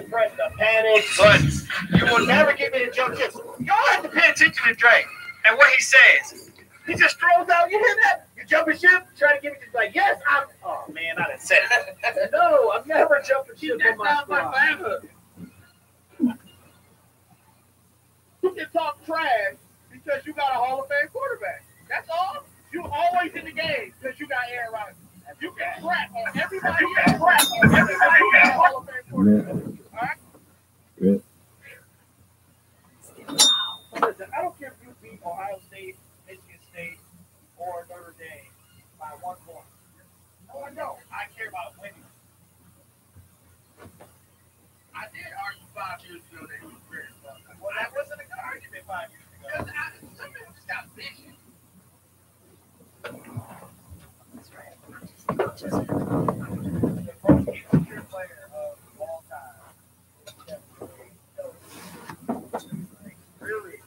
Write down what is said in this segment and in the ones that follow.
Press the panic, but you will never get me to jump chips. Y'all have to pay attention to Drake and what he says. He just throws out, you hear that? You jumping ship, trying to give me just like, yes, I'm. Oh man, I done said it. No, I'm never jumping ship on my squad. You can talk trash because you got a Hall of Fame quarterback. That's all. You always in the game because you got Aaron Rodgers. You can crap on everybody. You can crap on everybody who got a Hall of Fame quarterback. All right. Good. Listen, I don't care if you beat Ohio State, Michigan State, or Notre Dame by 1 point. No, I don't. I care about winning. I did argue 5 years ago that he was great. Well, that wasn't a good argument 5 years ago. Some people just got vision. That's right. The most secure player of all time. Really?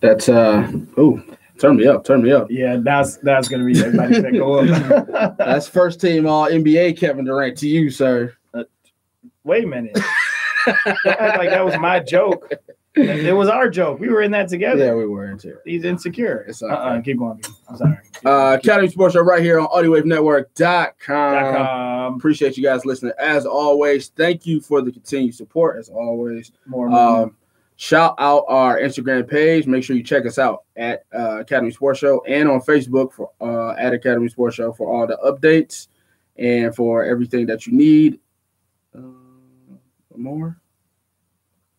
That's turn me up. Yeah, that's gonna be everybody's that go up. That's first team all NBA Kevin Durant to you, sir. Wait a minute. Don't act like that was my joke. It was our joke. We were in that together. Yeah, we were into it. He's insecure. It's Keep going. I'm sorry. Academy Sports Show right here on AudioWaveNetwork.com. Appreciate you guys listening. As always, thank you for the continued support. As always, more. Shout out our Instagram page. Make sure you check us out at Academy Sports Show and on Facebook for at Academy Sports Show for all the updates and for everything that you need. More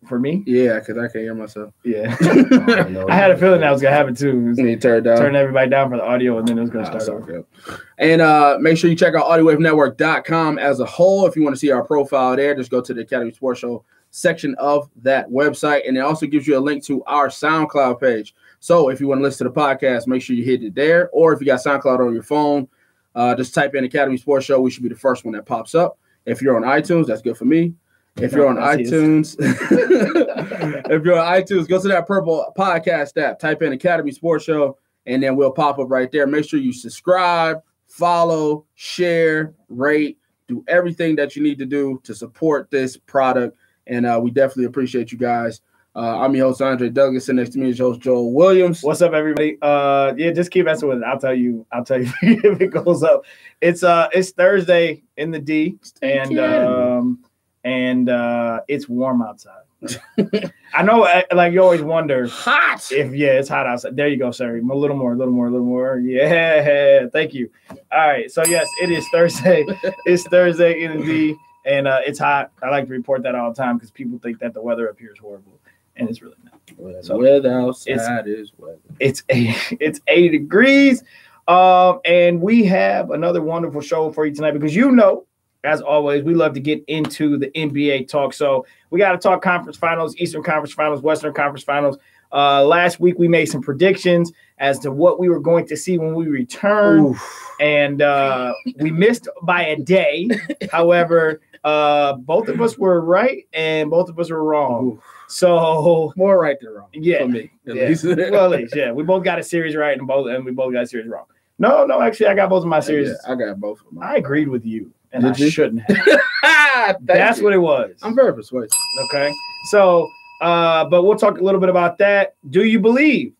for me? Yeah, because I can't hear myself. Yeah. I had a feeling that was going to happen too. Turn everybody down for the audio and then it was going to start over. And make sure you check out AudioWaveNetwork.com as a whole. If you want to see our profile there, just go to the Academy Sports Show section of that website. And it also gives you a link to our SoundCloud page. So if you want to listen to the podcast, make sure you hit it there. Or if you got SoundCloud on your phone, just type in Academy Sports Show. We should be the first one that pops up. If you're on iTunes, that's good for me. If you're on iTunes, go to that purple podcast app, type in Academy Sports Show, and then we'll pop up right there. Make sure you subscribe, follow, share, rate, do everything that you need to do to support this product. And we definitely appreciate you guys. I'm your host, Andre Douglas, and next to me is host Joel Williams. What's up, everybody? Just keep messing with it. I'll tell you if it goes up. It's Thursday in the D, and it's warm outside. I know, like you always wonder, hot. It's hot outside. There you go, sir. A little more. Yeah, thank you. All right, so yes, it is Thursday. It's Thursday in the D, and it's hot. I like to report that all the time because people think that the weather up here is horrible, and it's really not. So weather outside is weather. It's 80 degrees, and we have another wonderful show for you tonight because as always, we love to get into the NBA talk. So we got to talk conference finals, Eastern Conference Finals, Western Conference Finals. Last week, we made some predictions as to what we were going to see when we return. Oof. And we missed by a day. However, both of us were right and both of us were wrong. Oof. So more right than wrong. Yeah. For me. At least. Well, at least, yeah. We both got a series right and we both got a series wrong. No, actually, I got both of my series. Yeah, I got both of them. I agreed with you. And I shouldn't have. That's what it was. I'm very persuasive. Okay. So, but we'll talk a little bit about that. Do you believe?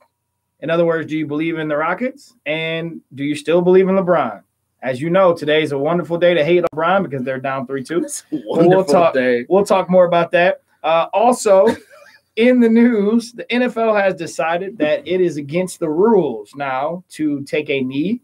In other words, do you believe in the Rockets? And do you still believe in LeBron? As you know, today is a wonderful day to hate LeBron because they're down 3-2. We'll talk more about that. Also, in the news, the NFL has decided that it is against the rules now to take a knee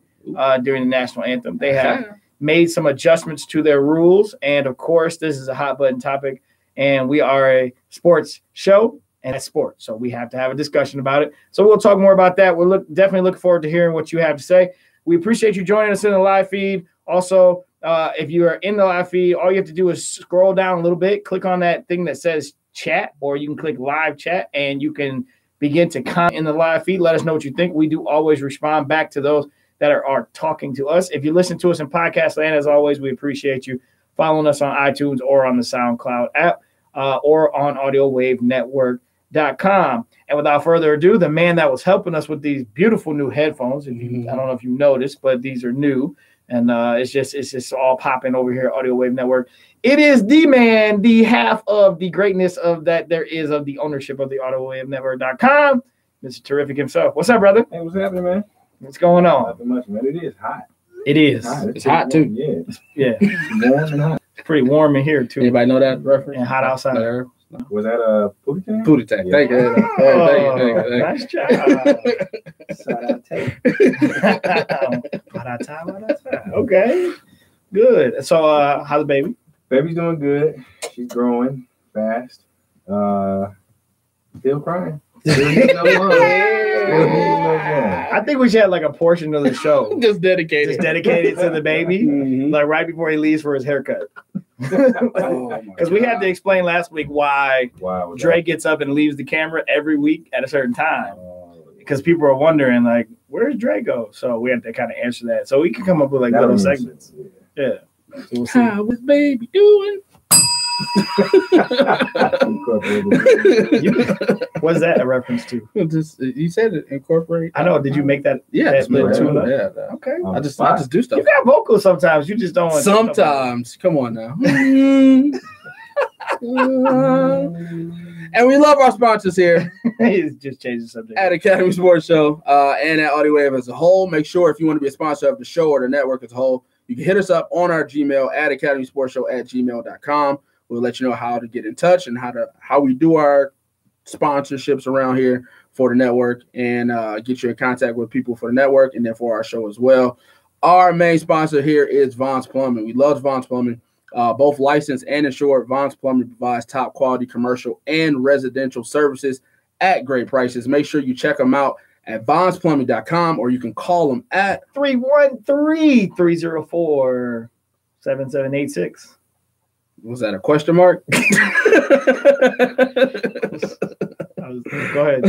during the national anthem. They have made some adjustments to their rules. And of course, this is a hot button topic and we are a sports show and it's sports. So we have to have a discussion about it. So we'll talk more about that. We're definitely looking forward to hearing what you have to say. We appreciate you joining us in the live feed. Also, if you are in the live feed, all you have to do is scroll down a little bit, click on that thing that says chat, or you can click live chat and you can begin to comment in the live feed. Let us know what you think. We do always respond back to those that are talking to us. If you listen to us in podcast land, as always, we appreciate you following us on iTunes or on the SoundCloud app or on AudioWaveNetwork.com. And without further ado, the man that was helping us with these beautiful new headphones, I don't know if you noticed, but these are new. And it's just all popping over here, Audio Wave Network. It is the man, the half of the greatness of that there is of the ownership of the AudioWaveNetwork.com, Mr. Terrific himself. What's up, brother? Hey, what's happening, man? What's going on? Nothing much, man. It is hot. It is. It's hot too. Yeah. It's warm and hot. It's pretty warm in here too. Anybody know that reference? And hot outside. Was that a Pootie Tang? Pootie Tang. Yeah. Thank you. Thank you. Nice job. Okay. Good. So how's the baby? Baby's doing good. She's growing fast. Still crying. Still needs no love. Still needs no love. I think we should have like a portion of the show Just dedicated. just dedicated to the baby, Mhm. like right before he leaves for his haircut. Because we had to explain last week why Wow. Dre gets up and leaves the camera every week at a certain time. Because people are wondering, like, where's Dre go? So we had to kind of answer that. So we can come up with like little segments. Yeah. So we'll see. How was baby doing? What's that a reference to? Just, you said it. Incorporate. I know. Did you make that? Yeah, that just make tune up? yeah. Okay. I just do stuff. You got vocals sometimes. You just don't. Sometimes. Come on now. And we love our sponsors here He's just changing the subject. at Academy Sports Show and at Audio Wave as a whole. Make sure if you want to be a sponsor of the show or the network as a whole, you can hit us up on our Gmail at academysportshow@gmail.com. We'll let you know how to get in touch and how we do our sponsorships around here for the network and get you in contact with people for the network and then for our show as well. Our main sponsor here is Vaughn's Plumbing. We love Vaughn's Plumbing. Both licensed and insured, Vaughn's Plumbing provides top quality commercial and residential services at great prices. Make sure you check them out at vaughnsplumbing.com or you can call them at 313-304-7786. Was that a question mark? Go ahead.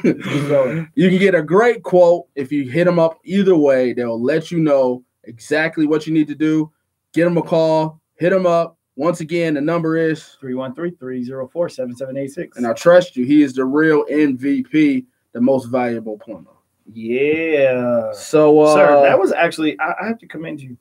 Keep going. You can get a great quote if you hit them up either way. They'll let you know exactly what you need to do. Get them a call, hit them up. Once again, the number is 313-304-7786. and I trust you. He is the real MVP, the most valuable plumber. Yeah. So, Sir, that was actually, I have to commend you.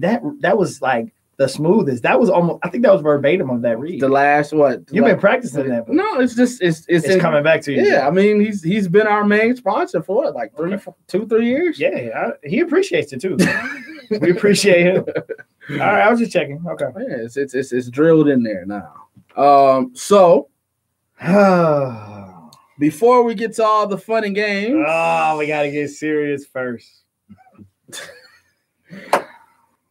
That was like the smoothest. That was almost, I think that was verbatim of that read. the last what? You've been practicing that. But No, it's just it's coming back to you. Yeah, I mean he's been our main sponsor for what, like 3 years. Yeah, he appreciates it too. We appreciate him. All right, I was just checking. Okay. Yeah, it's drilled in there now. So before we get to all the fun and games, we gotta get serious first.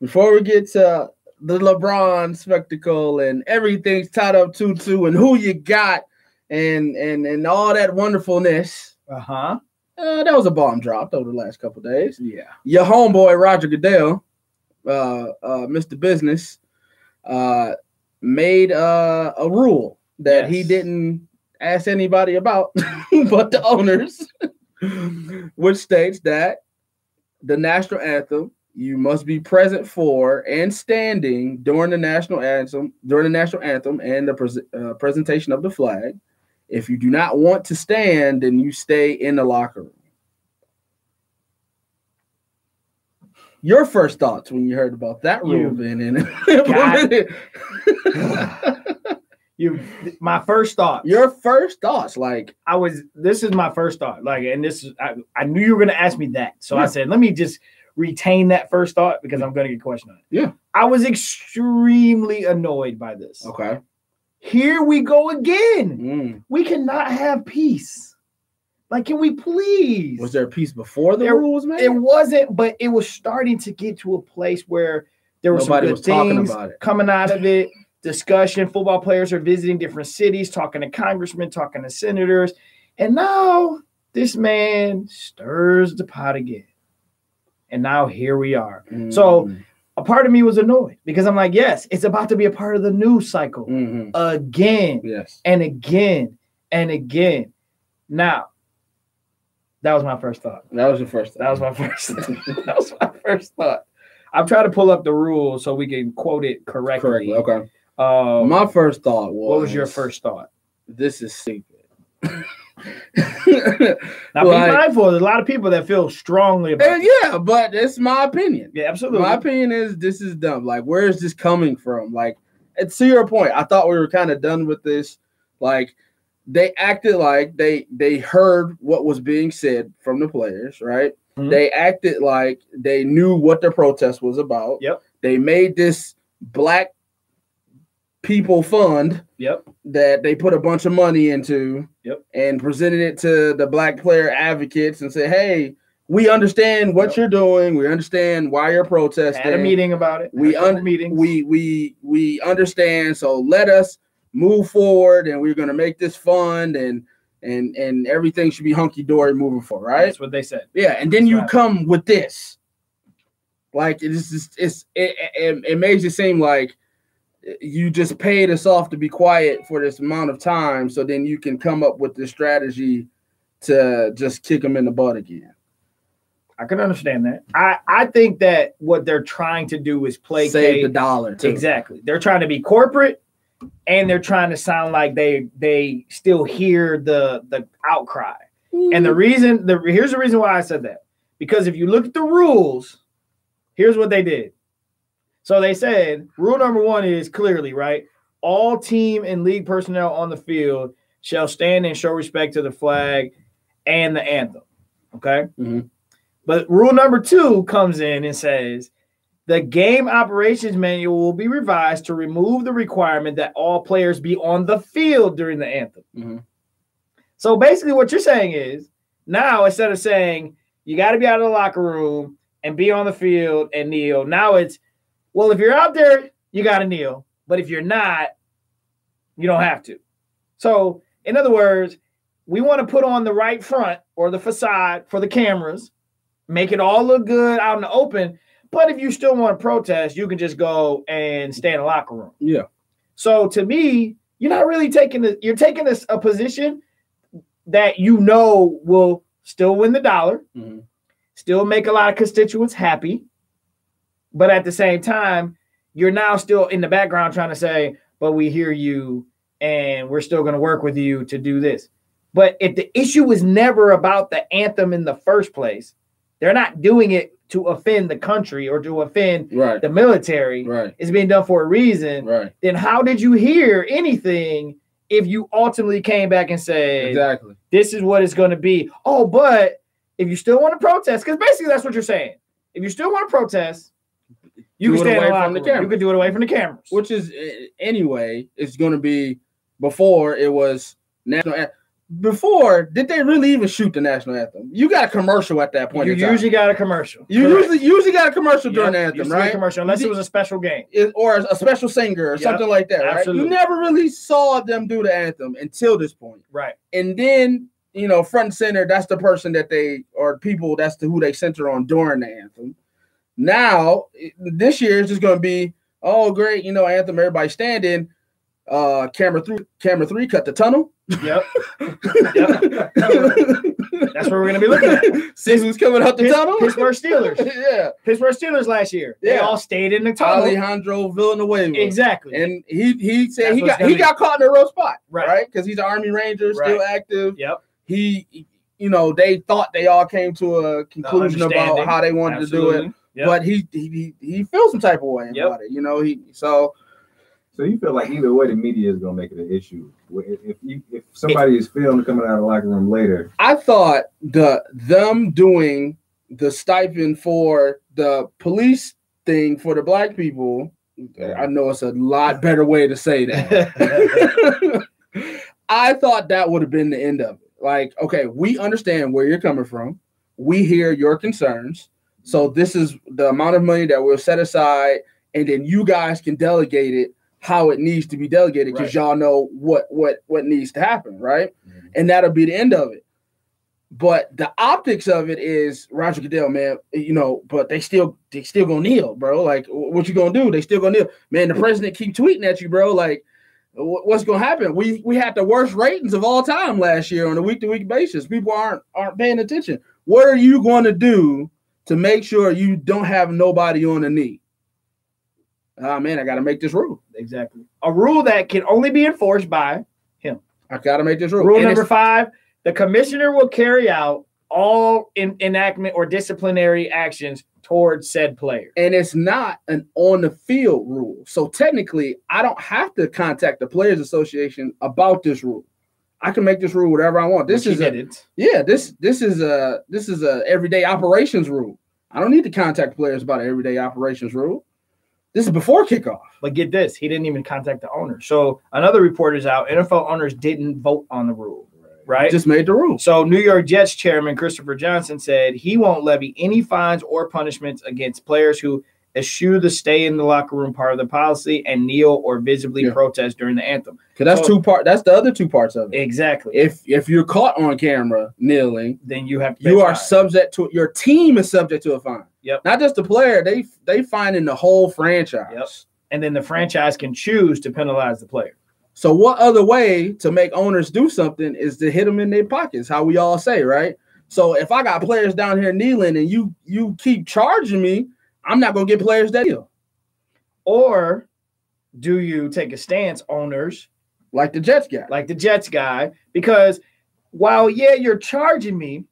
before we get to the LeBron spectacle and everything's tied up 2-2 and who you got and all that wonderfulness. Uh-huh. That was a bomb dropped over the last couple of days. Yeah. Your homeboy Roger Goodell, Mr. Business, made a rule that he didn't ask anybody about but the owners, which states that the national anthem, you must be present for and standing during the national anthem and the presentation of the flag. If you do not want to stand, then you stay in the locker room. Your first thoughts when you heard about that rule being in it? My first thought. Your first thoughts, like this is my first thought. Like, and this is I knew you were gonna ask me that. So I said, let me just retain that first thought because I'm gonna get questioned on it. Yeah. I was extremely annoyed by this. Okay. Here we go again. We cannot have peace. Like, can we please? Was there peace before the rule was made? It wasn't, but it was starting to get to a place where there were some good things coming out of it. Discussion. Football players are visiting different cities, talking to congressmen, talking to senators. And now this man stirs the pot again. And now here we are. So a part of me was annoyed because I'm like, yes, it's about to be a part of the news cycle again and again and again. Now, that was my first thought. That was your first thought. That was my first That was my first thought. I'm trying to pull up the rules so we can quote it correctly. Okay. My first thought was... What was your first thought? This is stupid. Now, be mindful. There's a lot of people that feel strongly about it. Yeah, but it's my opinion. Yeah, absolutely. My opinion is this is dumb. Like, where is this coming from? Like, and to your point, I thought we were kind of done with this. Like, they acted like they heard what was being said from the players, right? Mm-hmm. They acted like they knew what the protest was about. Yep. They made this Black people fund that they put a bunch of money into and presented it to the Black player advocates and said, hey, we understand what you're doing. We understand why you're protesting. Had a meeting about it. We understand. So let us move forward, and we're going to make this fund, and everything should be hunky-dory moving forward, right? That's what they said. Yeah, and then you come with this. Like, it makes it seem like you just paid us off to be quiet for this amount of time, so then you can come up with this strategy to just kick them in the butt again. I can understand that. I think that what they're trying to do is save the dollar too. Exactly. They're trying to be corporate, and they're trying to sound like they still hear the outcry. And here's the reason why I said that. Because if you look at the rules, here's what they did. So they said rule number 1 is clearly, right, all team and league personnel on the field shall stand and show respect to the flag and the anthem. Okay. Mm-hmm. But rule number 2 comes in and says the game operations manual will be revised to remove the requirement that all players be on the field during the anthem. Mm-hmm. So basically what you're saying is now, instead of saying you got to be out of the locker room and be on the field and kneel, now it's, well, if you're out there, you got to kneel. But if you're not, you don't have to. So in other words, we want to put on the right front or the facade for the cameras, make it all look good out in the open. But if you still want to protest, you can just go and stay in the locker room. Yeah. So to me, you're not really taking a position that you know will still win the dollar, still make a lot of constituents happy. But at the same time, you're now still in the background trying to say, but we hear you and we're still going to work with you to do this. But if the issue was never about the anthem in the first place, they're not doing it to offend the country or to offend the military. Right. It's being done for a reason. Right. Then how did you hear anything if you ultimately came back and said, exactly, this is what it's going to be? Oh, but if you still want to protest, because basically that's what you're saying. If you still want to protest, you can stand away from the camera. You can do it away from the cameras. Which is, anyway, it's going to be, before it was national anthem. Before, did they really even shoot the national anthem? You got a commercial at that point. You usually got a commercial. You usually got a commercial during the anthem, right? A commercial, unless it was a special game. Or a special singer or something like that, right? Absolutely. You never really saw them do the anthem until this point. Right. And then, front and center, that's the person that who they center on during the anthem. Now, this year is just going to be, oh, great, anthem, everybody standing. Camera 3 cut the tunnel. Yep. That's where we're going to be looking at. See who's coming out the tunnel? Pittsburgh Steelers. Yeah. Pittsburgh Steelers last year. They all stayed in the tunnel. Alejandro Villanueva. Exactly. And he said he got caught in a real spot. Right? Because he's an Army Ranger, still active. Yep. They thought they all came to a conclusion about how they wanted to do it. Yep. But he feels some type of way about it. So you feel like either way the media is gonna make it an issue. If somebody is filmed coming out of the locker room later. I thought them doing the stipend for the police thing for the Black people, I know it's a lot better way to say that. I thought that would have been the end of it. Like, okay, we understand where you're coming from. We hear your concerns. So this is the amount of money that we'll set aside, and then you guys can delegate it how it needs to be delegated, because y'all know what needs to happen, right? Mm-hmm. And that'll be the end of it. But the optics of it is Roger Goodell, man, but they still gonna kneel, bro. Like, what you gonna do? They still gonna kneel. Man, the president keep tweeting at you, bro. Like, what's gonna happen? We had the worst ratings of all time last year on a week-to-week basis. People aren't paying attention. What are you gonna do to make sure you don't have nobody on the knee? Oh, man, I got to make this rule. Exactly. A rule that can only be enforced by him. I got to make this rule. Rule number 5, The commissioner will carry out all enactment or disciplinary actions towards said player. And it's not an on the field rule. So technically, I don't have to contact the Players Association about this rule. I can make this rule whatever I want. This is this is a everyday operations rule. I don't need to contact players about an everyday operations rule. This is before kickoff. But get this, he didn't even contact the owner. So another report is out. NFL owners didn't vote on the rule. Right? Just made the rule. So New York Jets chairman Christopher Johnson said he won't levy any fines or punishments against players who eschew the stay in the locker room part of the policy and kneel or visibly protest during the anthem. Because that's the other two parts of it. Exactly. If you're caught on camera kneeling, then you have to you are subject to your team is subject to a fine. Yep. Not just the player, they fine in the whole franchise. Yep. And then the franchise can choose to penalize the player. So what other way to make owners do something is to hit them in their pockets, how we all say, right? So if I got players down here kneeling and you keep charging me, I'm not going to get players that deal. Or do you take a stance, owners? Like the Jets guy. Because while, you're charging me,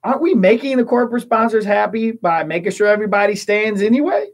aren't we making the corporate sponsors happy by making sure everybody stands anyway?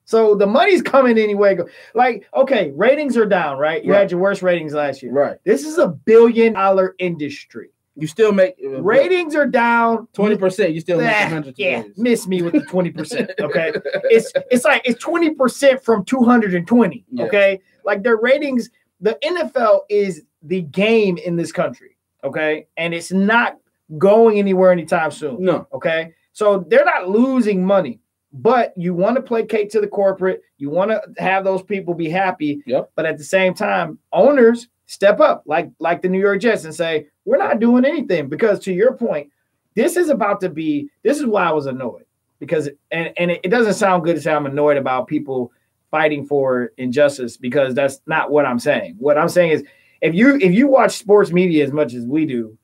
So the money's coming anyway. Like, okay, ratings are down, right? You had your worst ratings last year. Right. This is $1 billion industry. You still make ratings are down 20%. You still make 100. Yeah, miss me with the 20%. Okay, it's like it's 20% from 220. Okay, like their ratings. The NFL is the game in this country. Okay, and it's not going anywhere anytime soon. No. Okay, so they're not losing money. But you want to placate to the corporate. You want to have those people be happy. Yep. But at the same time, owners step up, like the New York Jets, and say, we're not doing anything. Because to your point, this is why I was annoyed. Because and it doesn't sound good to say I'm annoyed about people fighting for injustice, because that's not what I'm saying. What I'm saying is if you watch sports media as much as we do,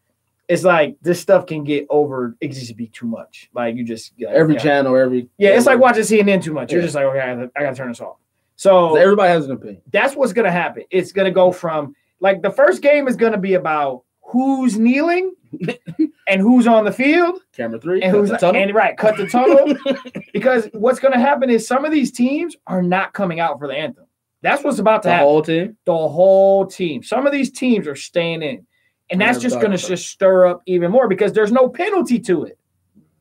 it's like this stuff can get over. It can just be too much. Like you just every channel, it's like watching CNN too much. You're just like, okay, I gotta turn this off. So everybody has an opinion. That's what's gonna happen. It's gonna go from like the first game is gonna be about who's kneeling and who's on the field. Camera 3 and who's cut the tunnel. Because what's gonna happen is some of these teams are not coming out for the anthem. That's what's about to happen. The whole team. Some of these teams are staying in. And that's just going to just stir up even more because there's no penalty to it.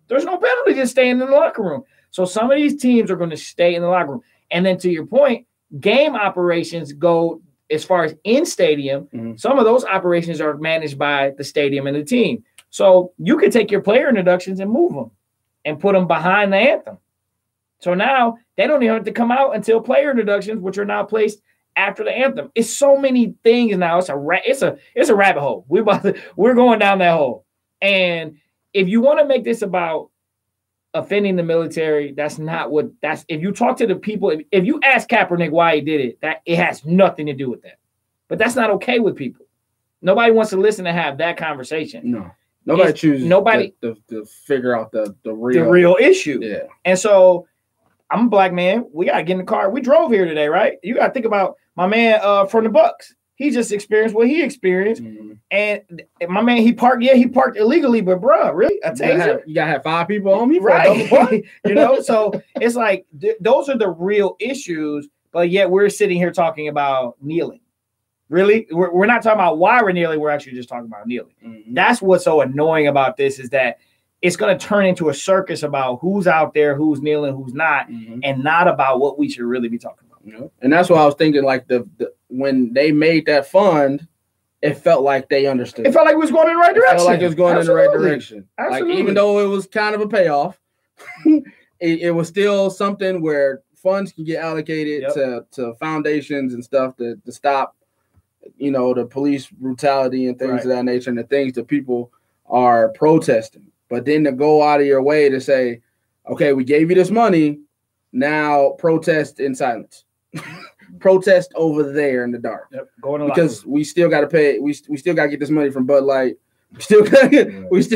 There's no penalty to staying in the locker room. So some of these teams are going to stay in the locker room. And then to your point, game operations go as far as in stadium. Mm-hmm. Some of those operations are managed by the stadium and the team. So you could take your player introductions and move them and put them behind the anthem. So now they don't even have to come out until player introductions, which are now placed after the anthem. It's so many things now. It's a rabbit hole. We're going down that hole. And if you want to make this about offending the military, that's not what that's. If you talk to the people, if you ask Kaepernick why he did it, that it has nothing to do with that. But that's not okay with people. Nobody wants to listen to have that conversation. No. Nobody chooses to figure out the real issue. Yeah. And so I'm a black man. We gotta get in the car. We drove here today, right? You gotta think about my man from the Bucks. He just experienced what he experienced. Mm-hmm. And my man, he parked illegally, but bro, really? A taser? You gotta have 5 people on me, right? So it's like those are the real issues, but yet we're sitting here talking about kneeling. Really? We're not talking about why we're kneeling, we're actually just talking about kneeling. Mm-hmm. That's what's so annoying about this is that it's going to turn into a circus about who's out there, who's kneeling, who's not, mm-hmm. and not about what we should really be talking about. Yeah. And that's what I was thinking, like the when they made that fund, it felt like they understood. It felt like it was going in the right direction. It felt like it was going in the right direction. Absolutely. Like even though it was kind of a payoff, it was still something where funds can get allocated to foundations and stuff to stop, the police brutality and things of that nature and the things that people are protesting. But then to go out of your way to say, okay, we gave you this money, now protest in silence. Protest over there in the dark. Yep. Because we still got to pay. We still got to get this money from Bud Light. We still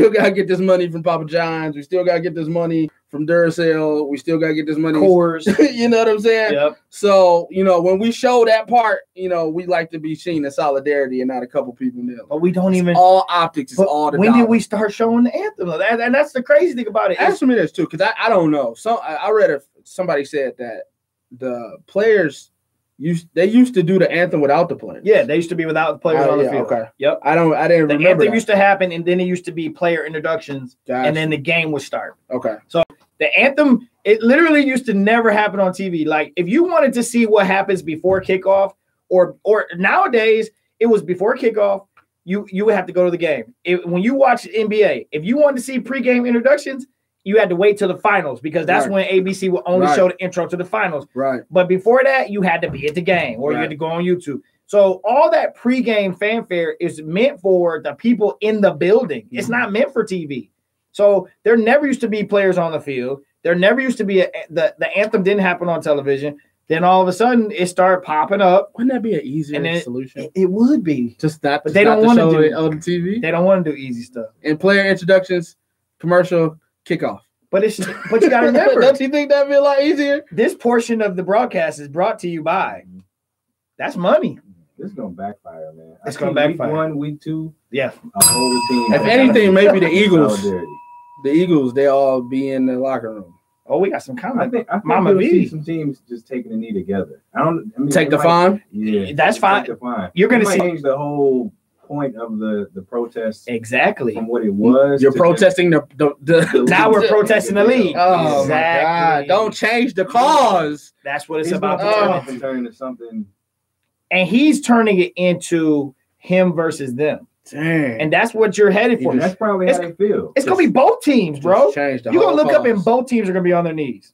gotta get this money from Papa John's. We still gotta get this money from Duracell. We still gotta get this money. Coors. You know what I'm saying? Yep. So, when we show that part, we like to be seen in solidarity and not a couple people kneeling. But we don't even all optics. It's all the when dollars. did we start showing the anthem? And that's the crazy thing about it. Ask me this too, because I don't know. So I read somebody said that the players used to do the anthem without the players. Yeah, they used to be without the players on the field. Okay. Yep. I didn't remember. The anthem used to happen, and then it used to be player introductions, and then the game would start. Okay. So the anthem, it literally used to never happen on TV. Like if you wanted to see what happens before kickoff, or nowadays it was before kickoff, you would have to go to the game. When you watch NBA, if you wanted to see pregame introductions, you had to wait till the finals because that's when ABC will only show the intro to the finals. Right. But before that, you had to be at the game or you had to go on YouTube. So all that pregame fanfare is meant for the people in the building. Mm-hmm. It's not meant for TV. So there never used to be players on the field. There never used to be the anthem didn't happen on television. Then all of a sudden it started popping up. Wouldn't that be an easier solution? It would be. But they don't want to do it on the TV. They don't want to do easy stuff. And player introductions, commercial, kickoff. But you got to remember. Don't you think that'd be a lot easier? This portion of the broadcast is brought to you by. That's money. This is gonna backfire, man. It's gonna backfire. Week 1, week 2, yeah. A whole team. If anything, maybe the Eagles. The Eagles, they all be in the locker room. Oh, we got some comments. I think Mama V. See some teams just taking a knee together. Take the fine. Yeah, that's fine. Take the fine. You're gonna change the whole point of the protest. Exactly. From what it was. You're protesting the now we're protesting the league. Oh exactly. My God. Don't change the cause. That's what it's about to turn into something. And he's turning it into him versus them. Dang. And that's what you're headed for. That's probably how they feel. It's gonna be both teams, bro. You're gonna look up and both teams are gonna be on their knees.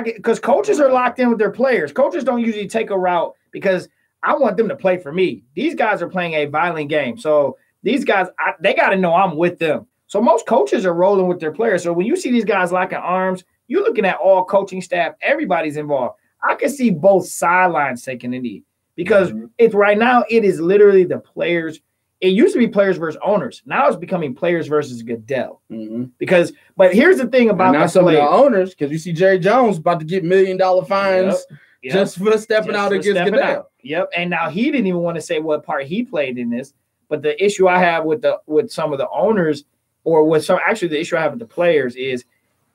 Because coaches are locked in with their players. Coaches don't usually take a route because I want them to play for me. These guys are playing a violent game. So these guys, they got to know I'm with them. So most coaches are rolling with their players. So when you see these guys locking arms, you're looking at all coaching staff. Everybody's involved. I can see both sidelines taking a knee because it's right now it is literally the players. It used to be players versus owners. Now it's becoming players versus Goodell. Mm-hmm. But here's the thing about now some of the owners, because you see Jerry Jones about to get $1 million fines just for stepping out against Goodell. Yep. And now he didn't even want to say what part he played in this. But the issue I have with some of the owners, or the issue I have with the players is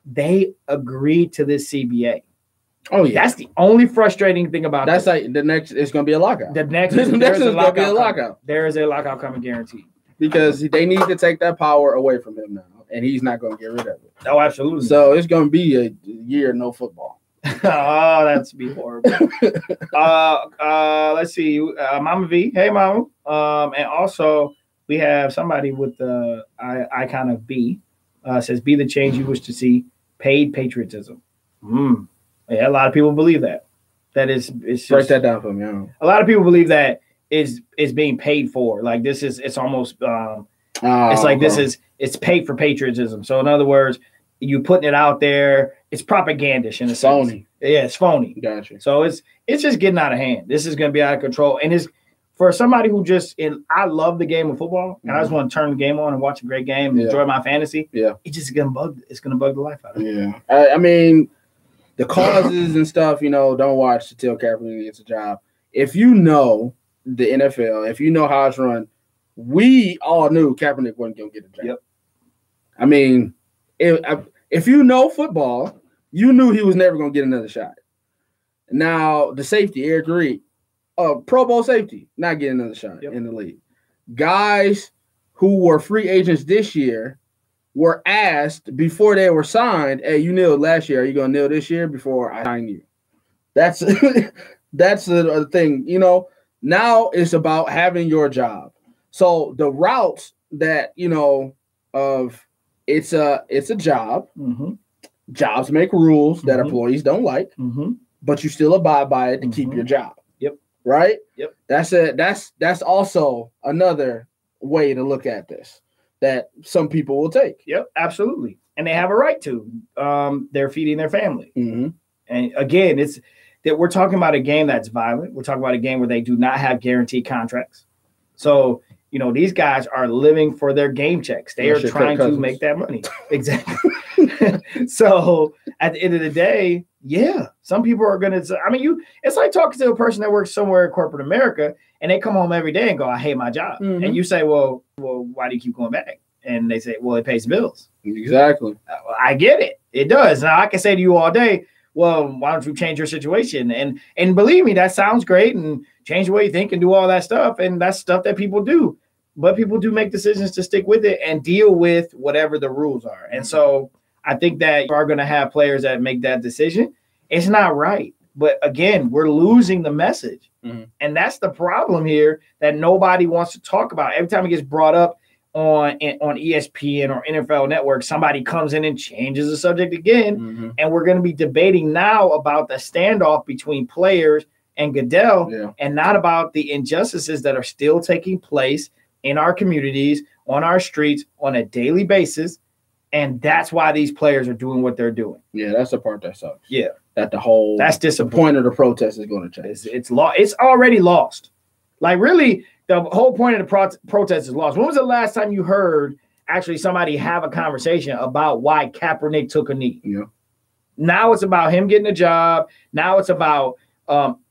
they agreed to this CBA. Oh yeah, that's the only frustrating thing about that's like the next. It's going to be a lockout. The next is going to be a lockout. There is a lockout coming guaranteed because they need to take that power away from him now, and he's not going to get rid of it. Oh, absolutely. So it's going to be a year no football. Oh, that's be horrible. Let's see, Mama V. Hey, Mama. And also we have somebody with the icon of B. Says, "Be the change you wish to see. Paid patriotism." Yeah, a lot of people believe that. It's just, break that down for me. A lot of people believe that is being paid for. Like it's almost it's paid for patriotism. So in other words, you putting it out there, it's propagandish in a sense. Phony. Yeah, it's phony. Gotcha. So it's just getting out of hand. This is going to be out of control, and it's for somebody who I love the game of football, and I just want to turn the game on and watch a great game and enjoy my fantasy. Yeah, it's going to bug the life out of me. Yeah, I mean. The causes and stuff, don't watch until Kaepernick gets a job. If you know the NFL, if you know how it's run, we all knew Kaepernick wasn't going to get a job. Yep. I mean, if you know football, you knew he was never going to get another shot. Now, the safety, Eric Reed, Pro Bowl safety, not getting another shot in the league. Guys who were free agents this year were asked before they were signed, "Hey, you kneeled last year. Are you going to kneel this year before I sign you?" That's the thing. Now it's about having your job. So the routes that of it's a job. Mm-hmm. Jobs make rules that employees don't like, but you still abide by it to keep your job. Yep. Right. Yep. That's also another way to look at this. That some people will take. Yep, absolutely. And they have a right to. They're feeding their family. Mm-hmm. And again, it's that we're talking about a game that's violent. We're talking about a game where they do not have guaranteed contracts. So You know, these guys are living for their game checks. They are trying to make that money. Exactly. So at the end of the day, yeah, some people are going to, I mean, it's like talking to a person that works somewhere in corporate America and they come home every day and go, I hate my job. Mm-hmm. And you say, well, why do you keep going back? And they say, well, it pays bills. Exactly. I get it. It does. Now I can say to you all day, well, why don't you change your situation? And believe me, that sounds great, and change the way you think and do all that stuff. And that's stuff that people do. But people do make decisions to stick with it and deal with whatever the rules are. And so I think that you are going to have players that make that decision. It's not right. But again, we're losing the message. Mm-hmm. And that's the problem here that nobody wants to talk about. Every time it gets brought up on ESPN or NFL Network, somebody comes in and changes the subject again. Mm-hmm. And we're going to be debating now about the standoff between players and Goodell, and not about the injustices that are still taking place in our communities, on our streets, on a daily basis. And that's why these players are doing what they're doing. Yeah, that's the part that sucks. Yeah. That's the point of the protest is going to change. It's already lost. Like, really, the whole point of the protest is lost. When was the last time you heard actually somebody have a conversation about why Kaepernick took a knee? Yeah. Now it's about him getting a job. Now it's about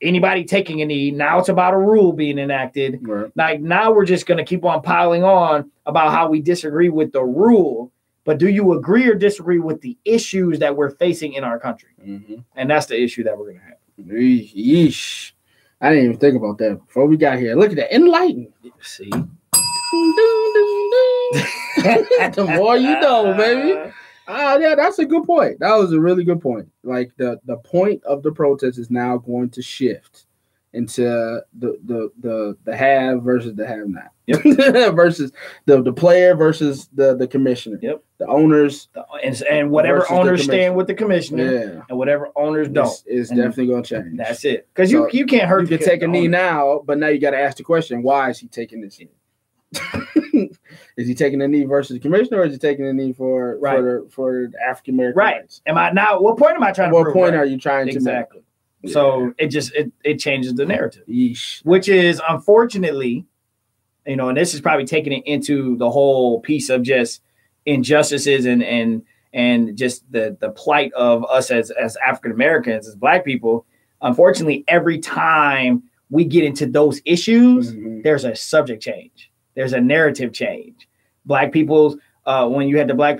anybody taking a knee. Now it's about a rule being enacted. Right. Like, now we're just going to keep on piling on about how we disagree with the rule. But do you agree or disagree with the issues that we're facing in our country? Mm-hmm. And that's the issue that we're going to have. Yeesh. I didn't even think about that before we got here. Look at that. Enlighten. See? The more you know, baby. Yeah, that's a good point. That was a really good point. Like, the point of the protest is now going to shift into the have versus the have not. Yep. Versus the player versus the commissioner. Yep. The owners and whatever owners stand with the commissioner, and whatever owners don't. It's definitely going to change. That's it. Because you can't hurt. You can take a knee now, but now you got to ask the question: why is he taking this knee? Is he taking a knee versus the commissioner, or is he taking a knee for the African American rights? Am I now? What point am I trying to? What point are you trying to make? So it changes the narrative, Yeesh. Which is unfortunately, and this is probably taking it into the whole piece of just injustices and just the plight of us as African Americans, as Black people. Unfortunately, every time we get into those issues, there's a subject change. There's a narrative change. Black people's when you had the Black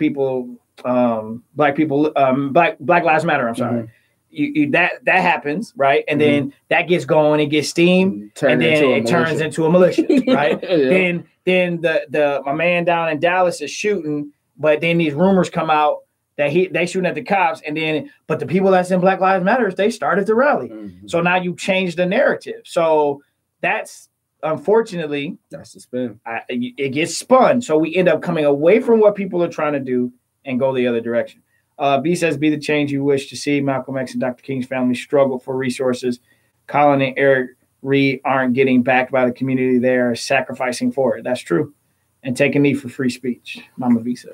Lives Matter. I'm sorry. That happens, right? And then that gets going, it gets steam, and then it turns into a militia, right? Yeah. Then the my man down in Dallas is shooting, but then these rumors come out that they shooting at the cops, but the people that's in Black Lives Matter, they started to rally. Mm-hmm. So now you change the narrative. So that's unfortunately that's the spin. It gets spun. So we end up coming away from what people are trying to do and go the other direction. B says, be the change you wish to see. Malcolm X and Dr. King's family struggle for resources. Colin and Eric Reed aren't getting backed by the community. They are sacrificing for it. That's true. And take a knee for free speech. Mama B said.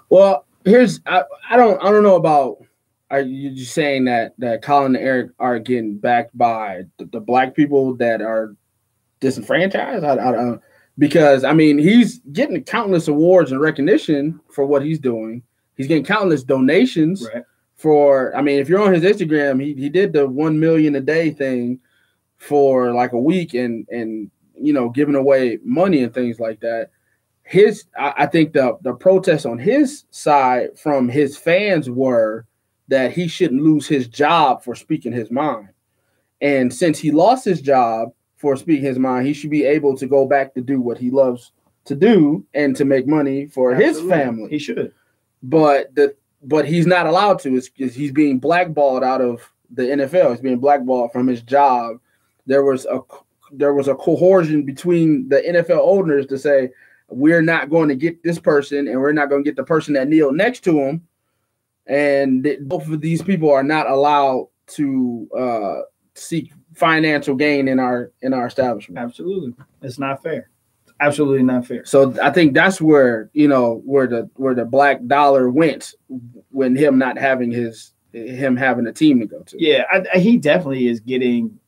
Well, I don't know about, are you just saying that Colin and Eric are getting backed by the Black people that are disenfranchised? Because, I mean, he's getting countless awards and recognition for what he's doing. He's getting countless donations for, I mean, if you're on his Instagram, he did the 1 million a day thing for like a week and giving away money and things like that. I think the protests on his side from his fans were that he shouldn't lose his job for speaking his mind. And since he lost his job for speaking his mind, he should be able to go back to do what he loves to do and to make money for his family. He should. But he's not allowed to. He's being blackballed out of the NFL. He's being blackballed from his job. There was a coercion between the NFL owners to say, we're not going to get this person and we're not going to get the person that kneeled next to him. And both of these people are not allowed to seek financial gain in our establishment. Absolutely. It's not fair. Absolutely not fair. So I think that's where the black dollar went when him not having him having a team to go to. Yeah, he definitely is getting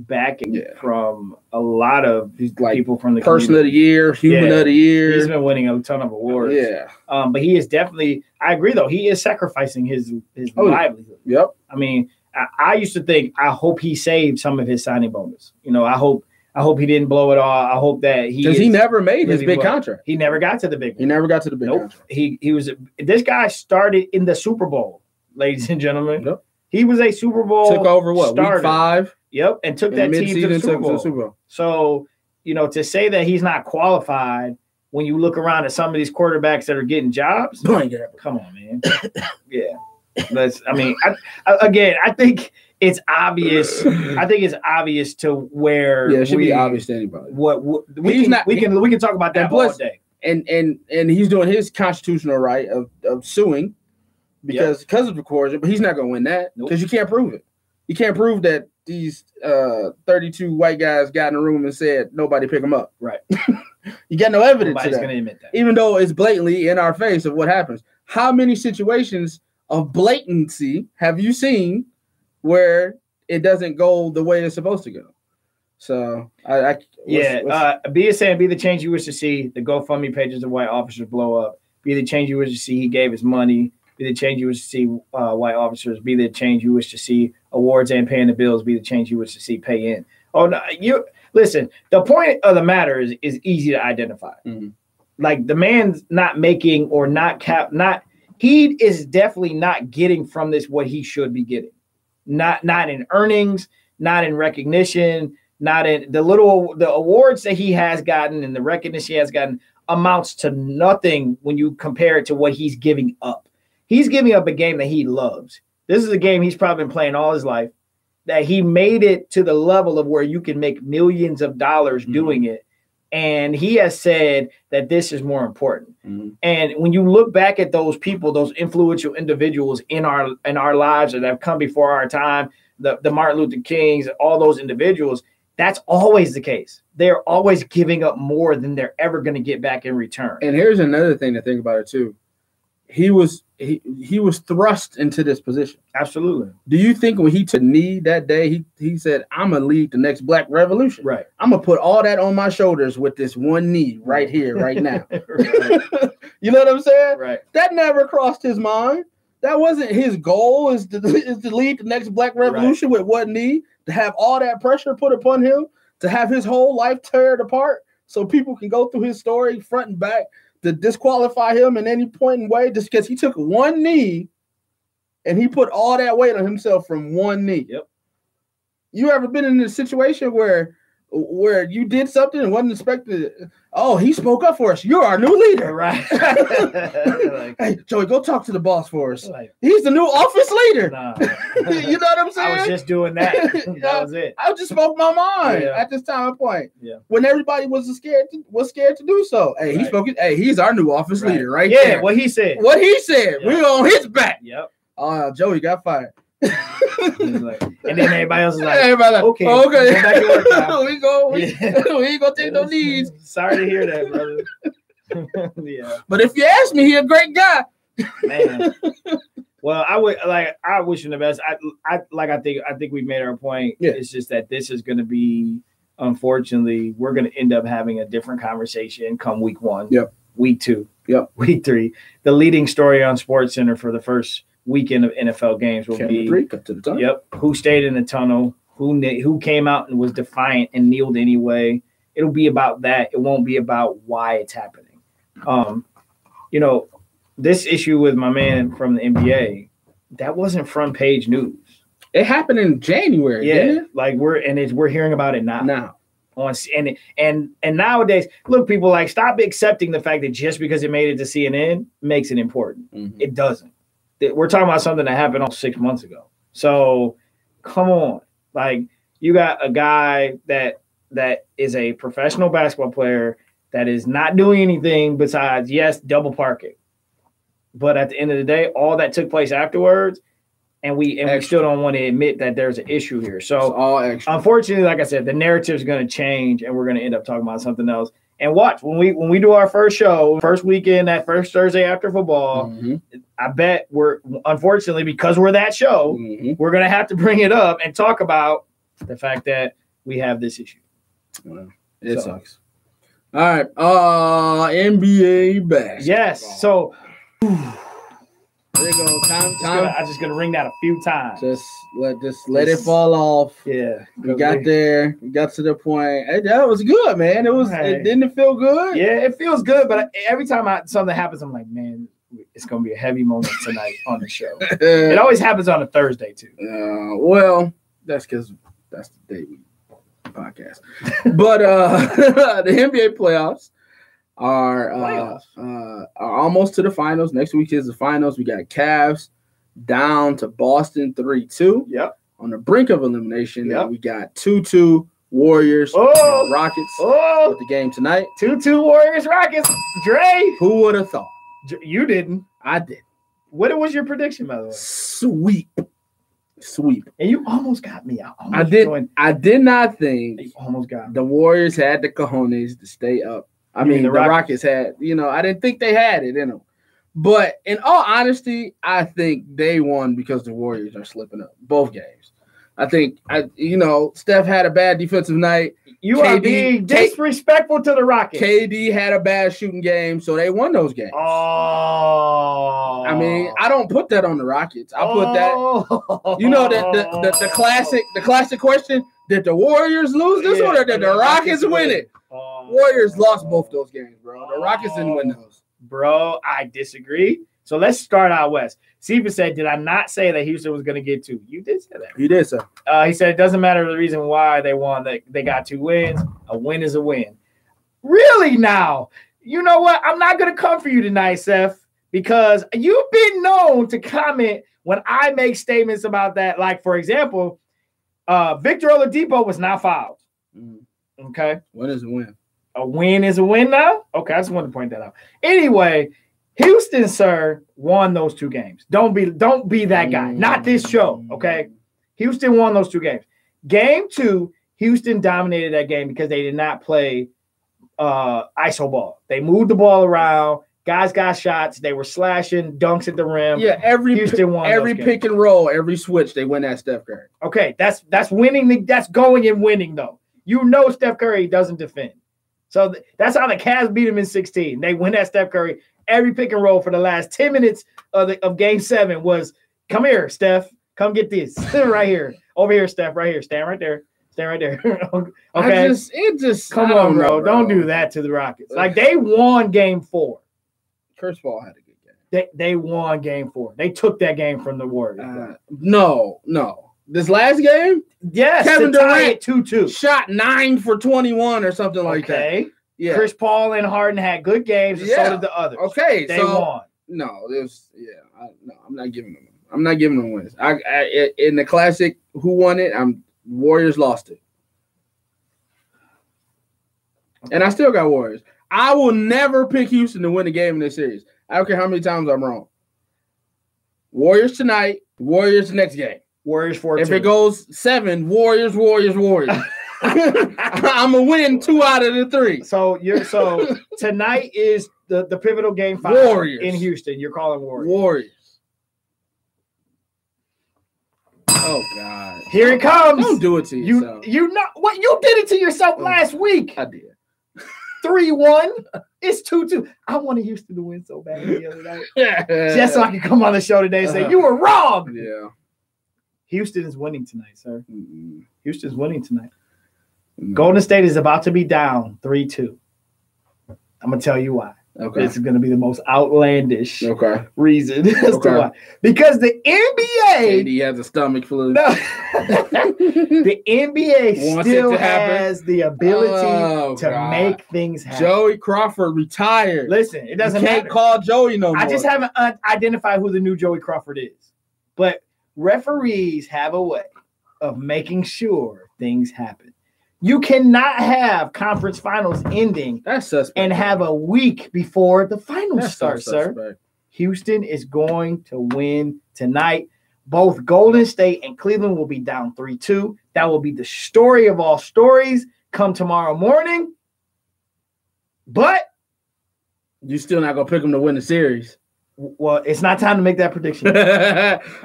backing from a lot of people from the Person of the Year, Human of the Year. He's been winning a ton of awards. Yeah. But he is definitely, I agree though, he is sacrificing his livelihood. Yep. I mean, I used to think, I hope he saved some of his signing bonus. You know, I hope he didn't blow it all. I hope that because he never made his big contract. He never got to the big one. He never got to the big contract. He was, this guy started in the Super Bowl, ladies and gentlemen. Yep. He was a Super Bowl took over starter. Week 5. Yep, and took that team to the Super Bowl. So, you know, to say that he's not qualified when you look around at some of these quarterbacks that are getting jobs, come on, man. Yeah. I think it's obvious. I think it's obvious to where it should be obvious to anybody. We can talk about that all day. And he's doing his constitutional right of suing because of the coercion, but he's not going to win that because you can't prove it. You can't prove that these 32 white guys got in a room and said nobody pick them up. Right. You got no evidence. Nobody's going to admit that, even though it's blatantly in our face of what happens. How many situations of blatancy have you seen where it doesn't go the way it's supposed to go? So be it saying, be the change you wish to see. The GoFundMe pages of white officers blow up. Be the change you wish to see. He gave his money. Be the change you wish to see. White officers. Be the change you wish to see. Awards and paying the bills. Be the change you wish to see. Pay in. Oh no, you listen. The point of the matter is easy to identify. Mm-hmm. Like the man's not making or not he is definitely not getting from this what he should be getting. Not in earnings, not in recognition, not in the awards that he has gotten and the recognition he has gotten amounts to nothing when you compare it to what he's giving up. He's giving up a game that he loves. This is a game he's probably been playing all his life, that he made it to the level of where you can make millions of dollars doing it. And he has said that this is more important. Mm-hmm. And when you look back at those people, those influential individuals in our lives that have come before our time, the Martin Luther Kings, all those individuals, that's always the case. They're always giving up more than they're ever going to get back in return. And here's another thing to think about it too. He was thrust into this position. Absolutely. Do you think when he took a knee that day, he said, I'm going to lead the next Black revolution. Right. I'm going to put all that on my shoulders with this one knee right here, right now. You know what I'm saying? Right. That never crossed his mind. That wasn't his goal is to lead the next Black revolution with one knee, to have all that pressure put upon him, to have his whole life teared apart so people can go through his story front and back, to disqualify him in any point in way just because he took one knee and he put all that weight on himself from one knee. Yep. You ever been in a situation where you did something and wasn't expected? Oh, he spoke up for us. You're our new leader. Right. Hey, Joey, go talk to the boss for us. He's the new office leader. Nah. You know what I'm saying? I was just doing that. That was it. I just spoke my mind at this time and point. Yeah. When everybody was scared to do so. Hey, he spoke. Hey, he's our new office leader, right? Yeah, there. what he said. Yep. We're on his back. Yep. Joey got fired. And then everybody else is like, okay. Go back to work now. we ain't gonna take no knees. Sorry to hear that, brother. Yeah. But if you ask me, he a great guy. Man. Well, I wish him the best. I think we made our point. Yeah. It's just that this is gonna be, unfortunately, we're gonna end up having a different conversation come week 1. Yep. Week 2. Yep. Week 3. The leading story on SportsCenter for the first weekend of NFL games will be who stayed in the tunnel, who came out and was defiant and kneeled anyway. It'll be about that. It won't be about why it's happening. This issue with my man from the NBA, that wasn't front page news. It happened in January. Didn't it? Like we're hearing about it now. And nowadays, look, people stop accepting the fact that just because it made it to CNN makes it important. Mm-hmm. It doesn't. We're talking about something that happened 6 months ago. So come on. You got a guy that is a professional basketball player that is not doing anything besides, yes, double parking. But at the end of the day, all that took place afterwards, and we still don't want to admit that there's an issue here. So unfortunately, like I said, the narrative is going to change, and we're going to end up talking about something else. And watch, when we do our first show, first weekend, that first Thursday after football, I bet unfortunately, because we're that show, we're going to have to bring it up and talk about the fact that we have this issue. Well, it sucks. All right. NBA basketball. Yes. So there you go. Time. I'm just gonna ring that a few times. Just let it fall off. Yeah. We got there. We got to the point. Hey, that was good, man. It didn't feel good. Yeah, it feels good, but every time something happens, I'm like, man, it's gonna be a heavy moment tonight on the show. It always happens on a Thursday too. Well, that's because that's the day we podcast. But the NBA playoffs are almost to the finals. Next week is the finals. We got Cavs down to Boston 3-2. Yep. On the brink of elimination. Yep. We got 2-2 Warriors Rockets with the game tonight. 2-2 Warriors Rockets. Dre. Who would have thought? You didn't. I did. What was your prediction, by the way? Sweep. And you almost got me. I did not think you almost got me. The Warriors had the cojones to stay up. I mean, the Rockets had, I didn't think they had it in them. But in all honesty, I think they won because the Warriors are slipping up both games. I think, Steph had a bad defensive night. You are being disrespectful to the Rockets. KD had a bad shooting game, so they won those games. Oh. I mean, I don't put that on the Rockets. I put that, the classic question, did the Warriors lose this one or did the Rockets win it? Warriors lost both those games, bro. The Rockets didn't win those. Bro, I disagree. So let's start out west. Steven said, did I not say that Houston was going to get 2? You did say that. You did, sir. He said it doesn't matter the reason why they won. They got 2 wins. A win is a win. Really now? You know what? I'm not going to come for you tonight, Seth, because you've been known to comment when I make statements about that. Like, for example, Victor Oladipo was not fouled. Okay? Win is a win. A win is a win now? Okay, I just wanted to point that out. Anyway, Houston, sir, won those 2 games. Don't be that guy. Not this show, okay? Houston won those 2 games. Game 2, Houston dominated that game because they did not play iso ball. They moved the ball around. Guys got shots. They were slashing dunks at the rim. Yeah, Houston won every pick and roll, every switch, they win at Steph Curry. Okay, that's winning. That's going and winning, though. You know Steph Curry doesn't defend. So that's how the Cavs beat him in 16. They win at Steph Curry. Every pick and roll for the last 10 minutes of Game 7 was, come here, Steph. Come get this. Right here. Over here, Steph. Right here. Stand right there. Stand right there. Okay. Come on, bro. Don't do that to the Rockets. Like, they won Game 4. Chris Paul had a good game. They won Game 4. They took that game from the Warriors. No. This last game? Yes. Kevin Durant 2-2. Shot 9 for 21 or something like that. Yeah. Chris Paul and Harden had good games, and so did the others. Okay, they won. No, I'm not giving them. I'm not giving them wins. I in the classic, who won it? Warriors lost it, and I still got Warriors. I will never pick Houston to win a game in this series. I don't care how many times I'm wrong. Warriors tonight. Warriors next game. Warriors 4-2. If it goes 7, Warriors. I'm gonna win 2 out of the 3. So tonight is the pivotal game 5 Warriors in Houston. You're calling Warriors. Warriors. Oh God! Here it comes. Don't do it to yourself. You know what? You did it to yourself last week. I did. 3-1. It's 2-2. I wanted Houston to win so bad the other night. Just so I can come on the show today and say you were wrong. Yeah. Houston is winning tonight, sir. Mm-hmm. Houston's winning tonight. Mm-hmm. Golden State is about to be down 3-2. I'm going to tell you why. Okay. This is going to be the most outlandish reason as to why. Because the NBA... KD has a stomach flu. No, the NBA still has the ability to make things happen. Joey Crawford retired. Listen, it doesn't matter. Can't call Joey no more. I just haven't identified who the new Joey Crawford is. But referees have a way of making sure things happen. You cannot have conference finals ending and have a week before the finals start, sir. Houston is going to win tonight. Both Golden State and Cleveland will be down 3-2. That will be the story of all stories come tomorrow morning. But you're still not going to pick them to win the series. Well, it's not time to make that prediction.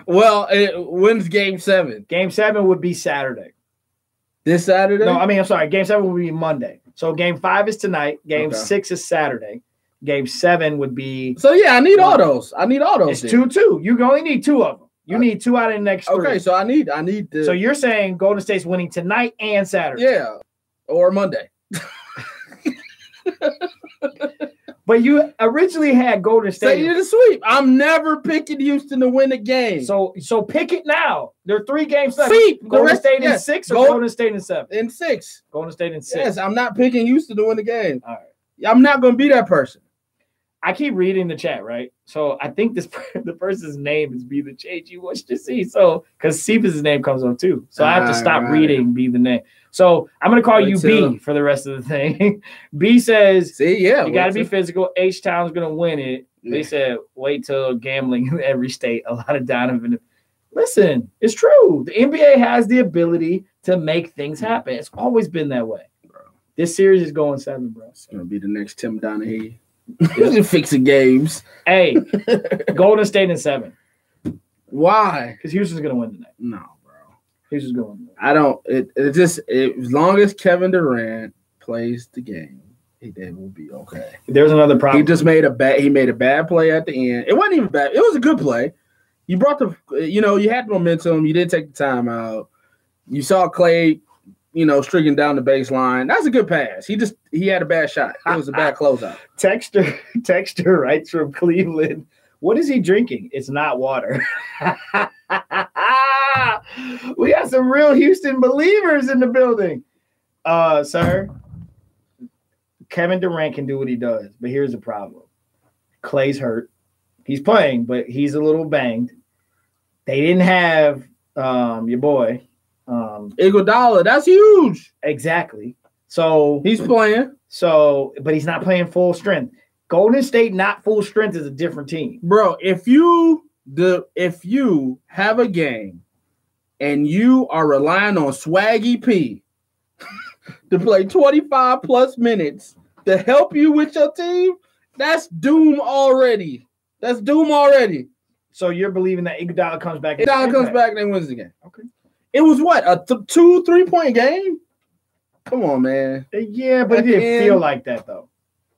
Well, when's Game 7? Game 7 would be Saturday. This Saturday? No, I mean, I'm sorry. Game 7 will be Monday. So game 5 is tonight. Game Okay. 6 is Saturday. Game 7 would be. So yeah, I need all those. I need all those. It's 2-2. You only need 2 of them. You need 2 out of the next 3. Okay, so I need the. So you're saying Golden State's winning tonight and Saturday? Yeah, or Monday. But you originally had Golden State. Say you're the sweep. I'm never picking Houston to win a game. So pick it now. There are 3 games left. Sweep. Golden State in 6 or Golden State in 7? In 6. Golden State in 6. Yes, I'm not picking Houston to win the game. All right. I'm not going to be that person. I keep reading the chat, right? So I think the person's name is Be the Change You Wish to See. So because Cephas' name comes up too. So I have to stop reading Be the Name. So I'm gonna call you B for the rest of the thing. B says, you gotta be physical. H-Town's gonna win it. Yeah. They said, wait till gambling in every state. A lot of Donovan. Listen, it's true. The NBA has the ability to make things happen. It's always been that way. Bro. This series is going 7, bro. It's gonna be the next Tim Donaghy. Fixing games. Hey, Golden State in 7. Why? Because Houston's gonna win tonight. No, bro. Houston's gonna win. I don't. As long as Kevin Durant plays the game, they will be okay. There's another problem. He just made a bad play at the end. It wasn't even bad. It was a good play. You brought you had the momentum. You didn't take the time out. You saw Clay, streaking down the baseline. That's a good pass. He had a bad shot. It was a bad closeout. Texter writes from Cleveland. What is he drinking? It's not water. We got some real Houston believers in the building. Sir, Kevin Durant can do what he does, but here's the problem. Clay's hurt. He's playing, but he's a little banged. They didn't have your boy. Iguodala, that's huge. Exactly. So he's playing. But he's not playing full strength. Golden State not full strength is a different team. Bro, if you have a game and you are relying on Swaggy P to play 25 plus minutes to help you with your team, that's doom already. So you're believing that Iguodala comes back? Iguodala comes back and then wins the game. Okay. It was what, a 2-3 point game? Come on, man. Yeah, but it didn't feel like that though.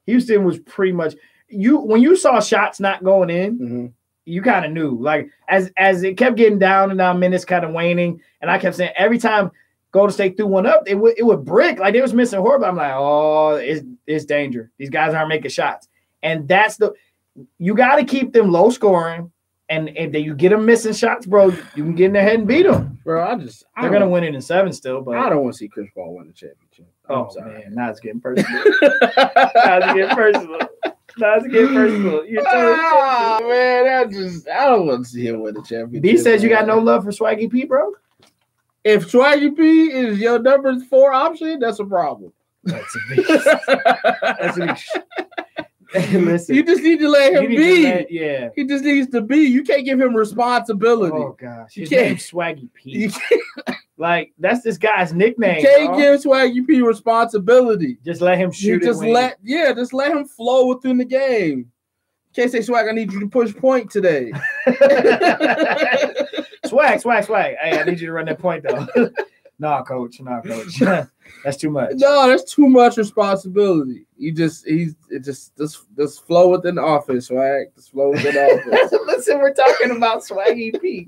Houston was pretty much when you saw shots not going in, you kind of knew. Like as it kept getting down and down, minutes kind of waning, and I kept saying every time Golden State threw one up, it would brick. Like they was missing Horford. I'm like, oh, it's danger. These guys aren't making shots, and you got to keep them low scoring. And if you get them missing shots, bro, you can get in their head and beat them. Bro, they're gonna win it in 7 still, but I don't want to see Chris Paul win the championship. Man, now it's getting personal. Man, I don't want to see him win the championship. B says you got no love for Swaggy P, bro. If Swaggy P is your number 4 option, that's a problem. That's a big. Listen, you just need to let him be. Yeah, he just needs to be. You can't give him responsibility. Oh gosh, his name's Swaggy P. Like that's this guy's nickname. You can't give Swaggy P responsibility. Just let him shoot. Just let him flow within the game. You can't say Swag, I need you to push point today. Swag. Hey, I need you to run that point though. Nah, coach. That's too much. No, that's too much responsibility. Just flow within the office, Swag. Just flow within the office. Listen, we're talking about Swaggy P.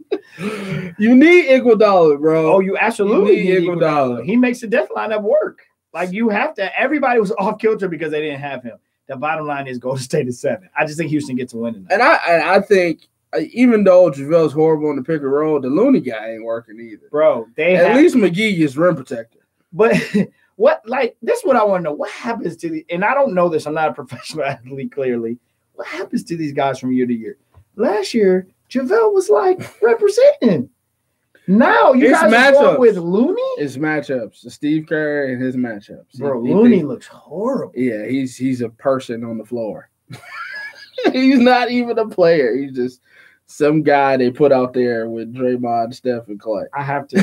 You need Iguodala, bro. Oh, you absolutely need Iguodala. He makes the death lineup work. Like you have to. Everybody was off kilter because they didn't have him. The bottom line is Golden State is 7. I just think Houston gets a win tonight. And I think. Even though JaVale's horrible on the pick and roll, the Looney guy ain't working either. Bro, at least McGee is rim protector. But this is what I want to know. What happens to and I don't know this, I'm not a professional athlete, clearly. What happens to these guys from year to year? Last year, JaVale was like representing. Now you guys are going with Looney? It's matchups. The Steve Kerr and his matchups. Bro, Looney looks horrible. Yeah, he's a person on the floor. He's not even a player. He's just some guy they put out there with Draymond, Steph, and Clay. I have to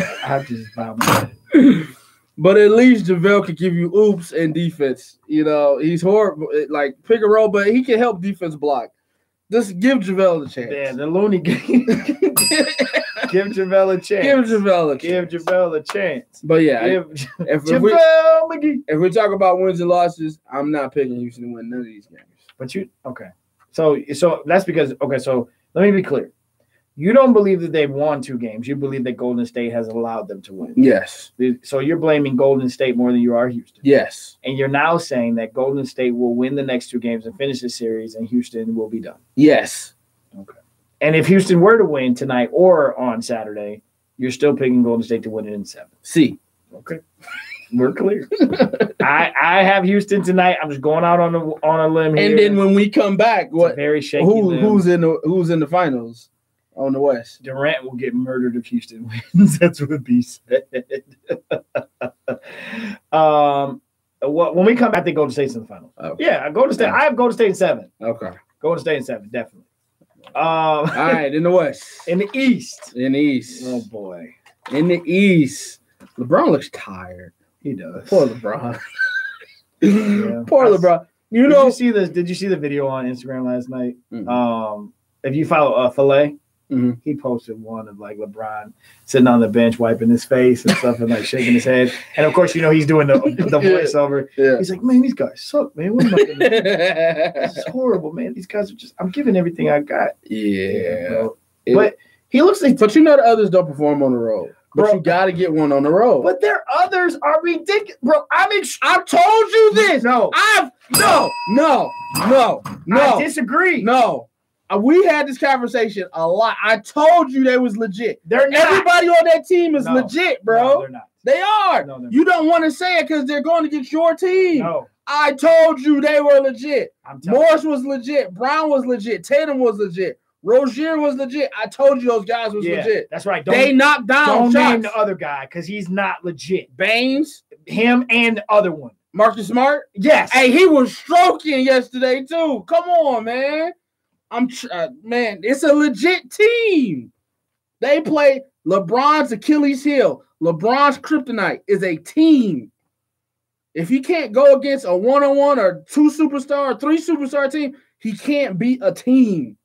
just bow my head. But at least JaVale can give you oops and defense. He's horrible, like pick and roll, but he can help defense block. Just give JaVale a chance. Yeah, the Looney game. Give JaVale a chance. Give JaVale a chance. Give JaVale a chance. But yeah, Give if JaVale McGee. If we talk about wins and losses, I'm not picking Houston to win none of these games. But okay. So that's because so let me be clear. You don't believe that they've won 2 games. You believe that Golden State has allowed them to win. Yes. So you're blaming Golden State more than you are Houston. Yes. And you're now saying that Golden State will win the next 2 games and finish the series, and Houston will be done. Yes. Okay. And if Houston were to win tonight or on Saturday, you're still picking Golden State to win it in 7. See. Okay. We're clear. I have Houston tonight. I'm just going out on a limb here. And then when we come back, what? Very shaky. Who's in the finals on the West? Durant will get murdered if Houston wins. That's what B said. When we come back, I think Golden State's in the finals. Okay. Yeah, Golden State. I have Golden State in 7. Okay. Golden State in 7, definitely. All right, in the West. In the East. In the East. Oh boy. In the East. LeBron looks tired. He does. Poor LeBron. Yeah. Poor LeBron. Did you see the video on Instagram last night? Mm-hmm. If you follow Filet, mm-hmm. he posted one of like LeBron sitting on the bench wiping his face and stuff and like shaking his head. And of course, he's doing the voiceover. Yeah. He's like, man, these guys suck, man. What am I gonna do? This is horrible, man. These guys are I'm giving everything I got. Yeah. Bro. But he looks like But the others don't perform on the road. But you got to get one on the road. But their others are ridiculous. Bro, I've told you this. No. I disagree. No. We had this conversation a lot. I told you they was legit. They're not. Everybody on that team is legit, bro. No, they're not. They are. No, you don't want to say it because they're going against your team. No. I told you they were legit. Morris you. was legit. Brown was legit. Tatum was legit. Rozier was legit. I told you those guys was legit. That's right. They knocked down Don't shots. name the other guy because he's not legit. Baines. Him and the other one. Marcus Smart? Yes. Hey, he was stroking yesterday too. Come on, man. Man, it's a legit team. They play LeBron's Achilles heel. LeBron's kryptonite is a team. If he can't go against a one-on-one or 2 superstar or 3 superstar team, he can't beat a team.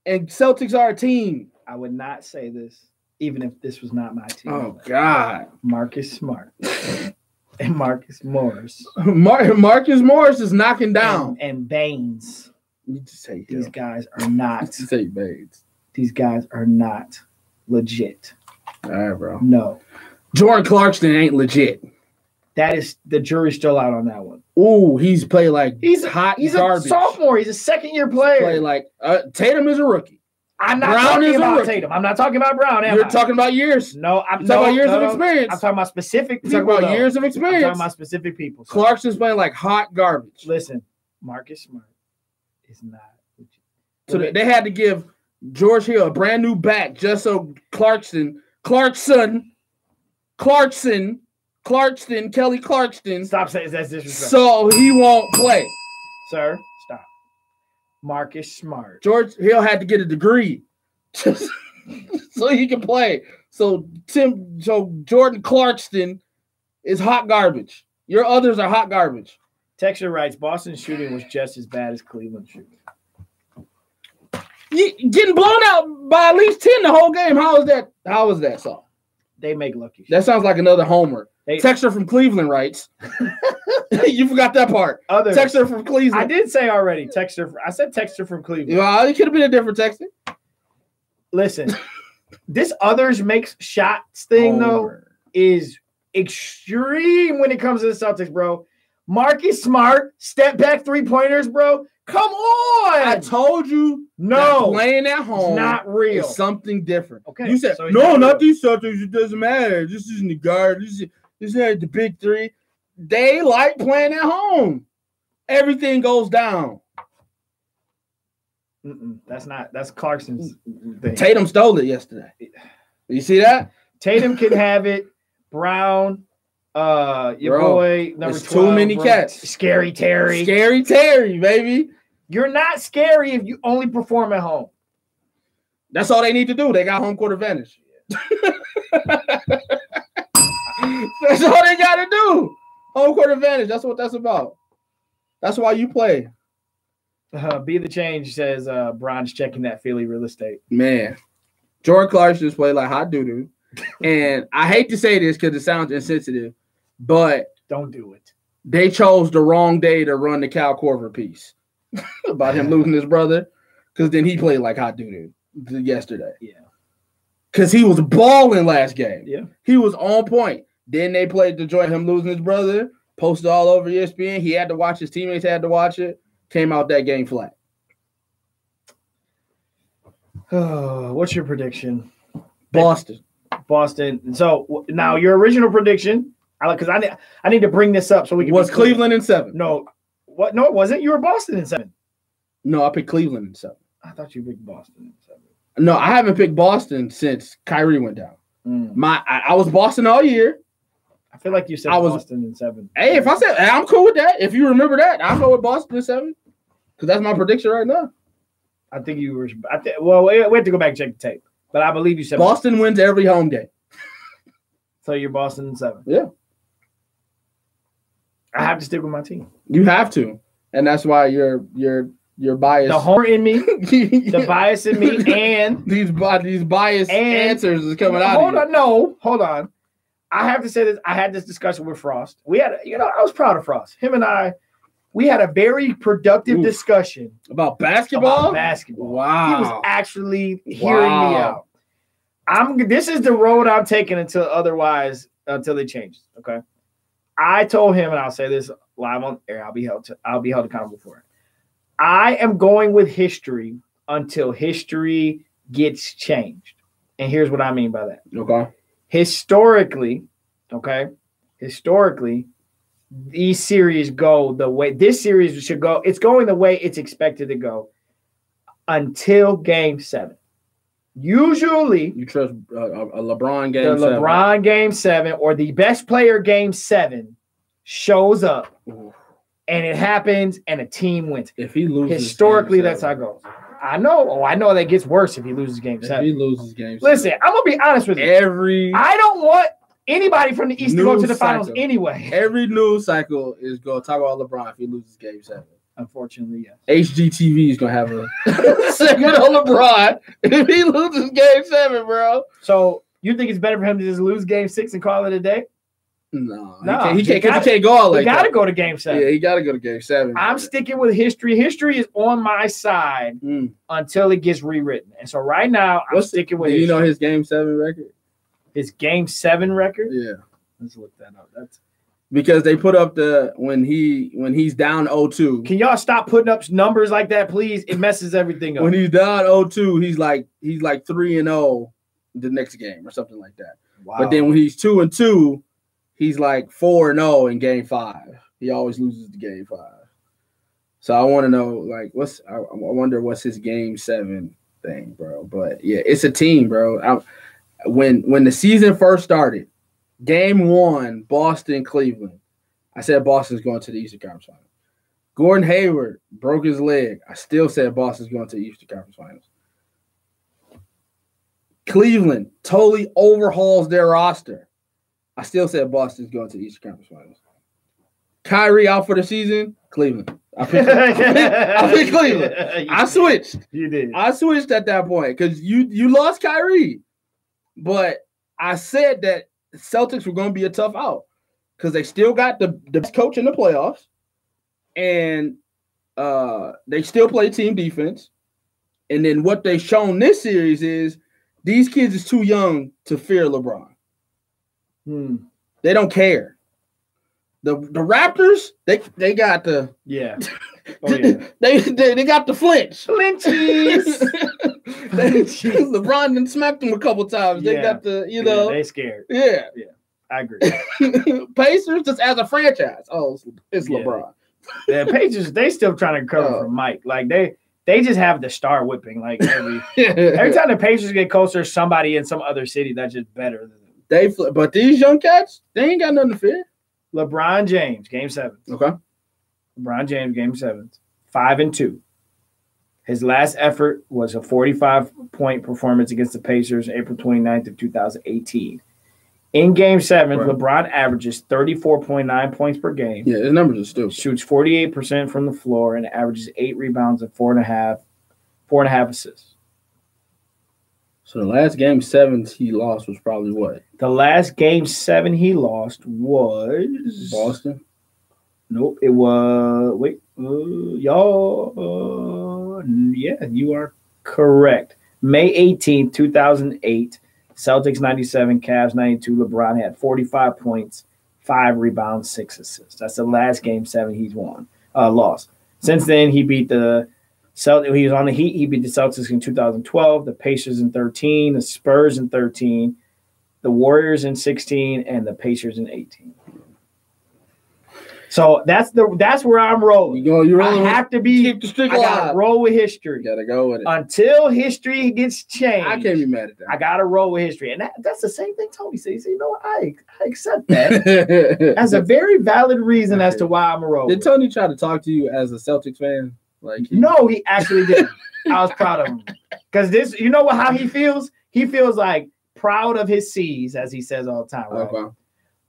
And Celtics are a team. I would not say this, even if this was not my team. Oh, God. Marcus Smart and Marcus Morris. Marcus Morris is knocking down. And Baines. You just say these guys are not. You say Baines. These guys are not legit. All right, bro. No. Jordan Clarkson ain't legit. That is the jury's still out on that one. Ooh, he's played like he's garbage. A sophomore. He's a second-year player. Play like Tatum is a rookie. I'm not talking about Tatum. I'm not talking about Brown. You're talking about years. No, I'm talking about years of experience. I'm talking about specific people. You're talking about years of experience. I'm talking about specific people. So. Clarkson's playing like hot garbage. Listen, Marcus Smart is not legit. So they had to give George Hill a brand new back just so Kelly Clarkson. Stop saying that's disrespectful. So he won't play. Sir, stop. Marcus Smart. George Hill had to get a degree just so he can play. So Jordan Clarkson is hot garbage. Your others are hot garbage. Texture writes, Boston's shooting was just as bad as Cleveland's shooting. Getting blown out by at least 10 the whole game. How was that song? They make lucky shots. That sounds like another homer. Texture from Cleveland writes. You forgot that part. Texture from Cleveland. I did say already. I said texture from Cleveland. Well, it could have been a different texture. Listen, this others makes shots thing though is extreme when it comes to the Celtics, bro. Marcus Smart, step back 3-pointers, bro. Come on! I told you, no, playing at home, it's not real. It's something different. Okay, you said so no, not these Celtics. It doesn't matter. This isn't the guard. This is the big 3. They like playing at home. Everything goes down. That's Clarkson's thing. Tatum stole it yesterday. You see that? Tatum can have it. Brown. Your boy number 12. Too many cats. Scary Terry, baby. You're not scary if you only perform at home. That's all they need to do. They got home court advantage. That's all they got to do. Home court advantage. That's what that's about. That's why you play. Be the Change says Bron's checking that Philly real estate. Man, Jordan Clarkson just played like hot doo-doo. And I hate to say this because it sounds insensitive, but don't do it. They chose the wrong day to run the Cal Corver piece about him losing his brother, because then he played like hot doo-doo yesterday. Yeah. Because he was balling last game. Yeah. He was on point. Then they played the joint him losing his brother, posted all over ESPN. He had to watch, his teammates had to watch it. Came out that game flat. What's your prediction? Boston. So now your original prediction, because I need to bring this up so we can. Was Cleveland in 7? No, what? No, it wasn't. You were Boston in 7. No, I picked Cleveland in 7. I thought you picked Boston in 7. No, I haven't picked Boston since Kyrie went down. I was Boston all year. I feel like you said Boston in 7. Hey, if I said I'm cool with that. If you remember that, I'll go with Boston in 7 because that's my prediction right now. I think you were. Well, we have to go back and check the tape, but I believe you said Boston wins every home game. So you're Boston in 7. Yeah, I have to stick with my team. You have to, and that's why you're biased. The homer in me, the bias in me, and these biased answers is coming out. Hold on. I have to say this. I had this discussion with Frost. We had, I was proud of Frost. Him and I, we had a very productive discussion about basketball. Wow. He was actually hearing me out. This is the road I'm taking until they change. Okay. I told him, and I'll say this live on air, I'll be held accountable for it. I am going with history until history gets changed. And here's what I mean by that. Okay. Historically, these series go the way this series should go. It's going the way it's expected to go until Game 7. Usually, you trust a LeBron Game 7. The LeBron Game 7 or the best player Game 7 shows up, and it happens, and a team wins. If he loses, historically, that's how it goes. I know. Oh, I know that gets worse if he loses Game 7. If he loses Game 7. Listen, I'm gonna be honest with you. I don't want anybody from the East to go to the finals anyway. Every news cycle is going to talk about LeBron if he loses Game 7. Unfortunately, yes. HGTV is going to have a segment on LeBron if he loses Game 7, bro. So you think it's better for him to just lose Game 6 and call it a day? No, he can't go out like that. He got to go to Game 7. Yeah, he got to go to Game 7. I'm sticking with history. History is on my side until it gets rewritten. And so right now, I'm sticking with history. Do you know his Game 7 record? His Game 7 record? Yeah. Let's look that up. That's because they put up when he's down 0-2. Can y'all stop putting up numbers like that, please? It messes everything up. When he's down 0-2, he's like 3-0 the next game or something like that. Wow. But then when he's 2-2, he's like 4-0 in Game 5. He always loses the Game 5. So I want to know, like, I wonder what's his Game 7 thing, bro. But yeah, it's a team, bro. When the season first started, Game 1, Boston, Cleveland, I said Boston's going to the Eastern Conference Finals. Gordon Hayward broke his leg. I still said Boston's going to the Eastern Conference Finals. Cleveland totally overhauls their roster. I still said Boston's going to the Eastern Conference Finals. Kyrie out for the season, Cleveland. I picked Cleveland. I switched. You did. I switched at that point because you lost Kyrie. But I said that Celtics were going to be a tough out because they still got the best coach in the playoffs, and they still play team defense. And then what they've shown this series is these kids is too young to fear LeBron. They don't care. The Raptors, they got the they got the flinch. Flinchies. LeBron done smacked them a couple times. They got the, they scared. Yeah. I agree. Pacers just as a franchise. Oh, it's LeBron. The Pacers, they still trying to recover from Mike. Like they just have the star whipping. Like every time the Pacers get closer, somebody in some other city that's just better than them. But these young cats, they ain't got nothing to fear. LeBron James, Game 7. Okay. LeBron James, Game 7. 5-2. His last effort was a 45-point performance against the Pacers April 29th of 2018. In Game 7, Right. LeBron averages 34.9 points per game. Yeah, his numbers are stupid. Shoots 48% from the floor and averages 8 rebounds and 4.5 assists. So the last Game 7 he lost was probably what? The last Game 7 he lost was Boston? Nope, it was yeah, you are correct. May 18th, 2008, Celtics 97, Cavs 92. LeBron had 45 points, 5 rebounds, 6 assists. That's the last Game 7 he's lost. Since then, he beat the Celtics. He was on the Heat. He beat the Celtics in 2012, the Pacers in 13, the Spurs in 13, the Warriors in 16, and the Pacers in 18. So that's where I'm rolling. You're rolling. I have to be. Keep the streak I gotta alive. roll with history. You gotta go with it. Until history gets changed. I can't be mad at that. I gotta roll with history, and that's the same thing Tony said. He said, "You know what? I accept that as a very valid reason as to why I'm a roll." Did Tony try to talk to you as a Celtics fan? No, he actually didn't. I was proud of him because this. You know how he feels? He feels like proud of his C's, as he says all the time. Right? Okay.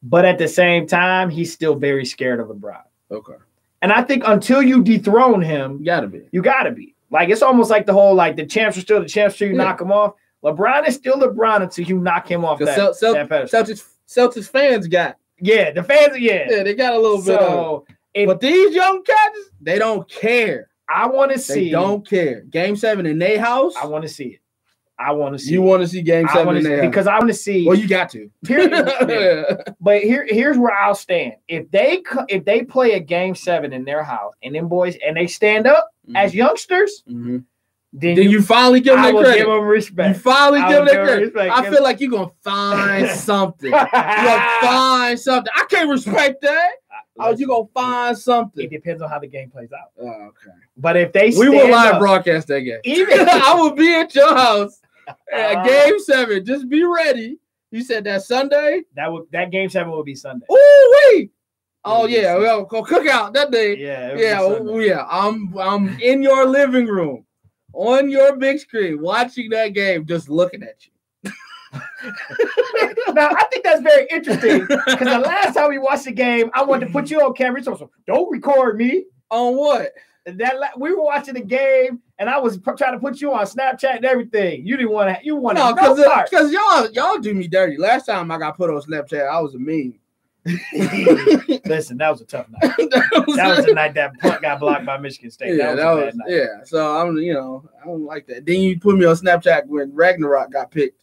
But at the same time, he's still very scared of LeBron. Okay. And I think until you dethrone him, You gotta be. you gotta be. Like it's almost like the whole the champs are still the champs till you knock him off. LeBron is still LeBron until you knock him off that pedestal. Celtics fans got. Yeah, the fans. Yeah, they got a little bit. So, but these young cats, they don't care. I want to see. They don't care. Game 7 in their house. I want to see it. I want to see. You want to see Game 7 in their house because I want to see. Well, you got to. But here's where I'll stand. If they play a Game 7 in their house and them boys and they stand up as youngsters, then you finally give them their credit. Give them respect. You finally give them their credit. Respect. I feel like you're gonna find something. You're gonna find something. I can't respect that. You gonna find something. It depends on how the game plays out. Oh, okay. But if they we will live broadcast that game. Even I will be at your house at Game 7. Just be ready. You said that Sunday. That Game 7 will be Sunday. Ooh wee! Oh yeah, we'll go cook out that day. Yeah. I'm in your living room on your big screen watching that game, just looking at you. Now I think that's very interesting because the last time we watched the game, I wanted to put you on camera. So don't record me on what? We were watching the game, and I was trying to put you on Snapchat and everything. You didn't want to. You wanted no, part because y'all do me dirty. Last time I got put on Snapchat, I was a meme. Listen, that was a tough night. that was the night that punt got blocked by Michigan State. Yeah, that was a bad night. Yeah. So I don't like that. Then you put me on Snapchat when Ragnarok got picked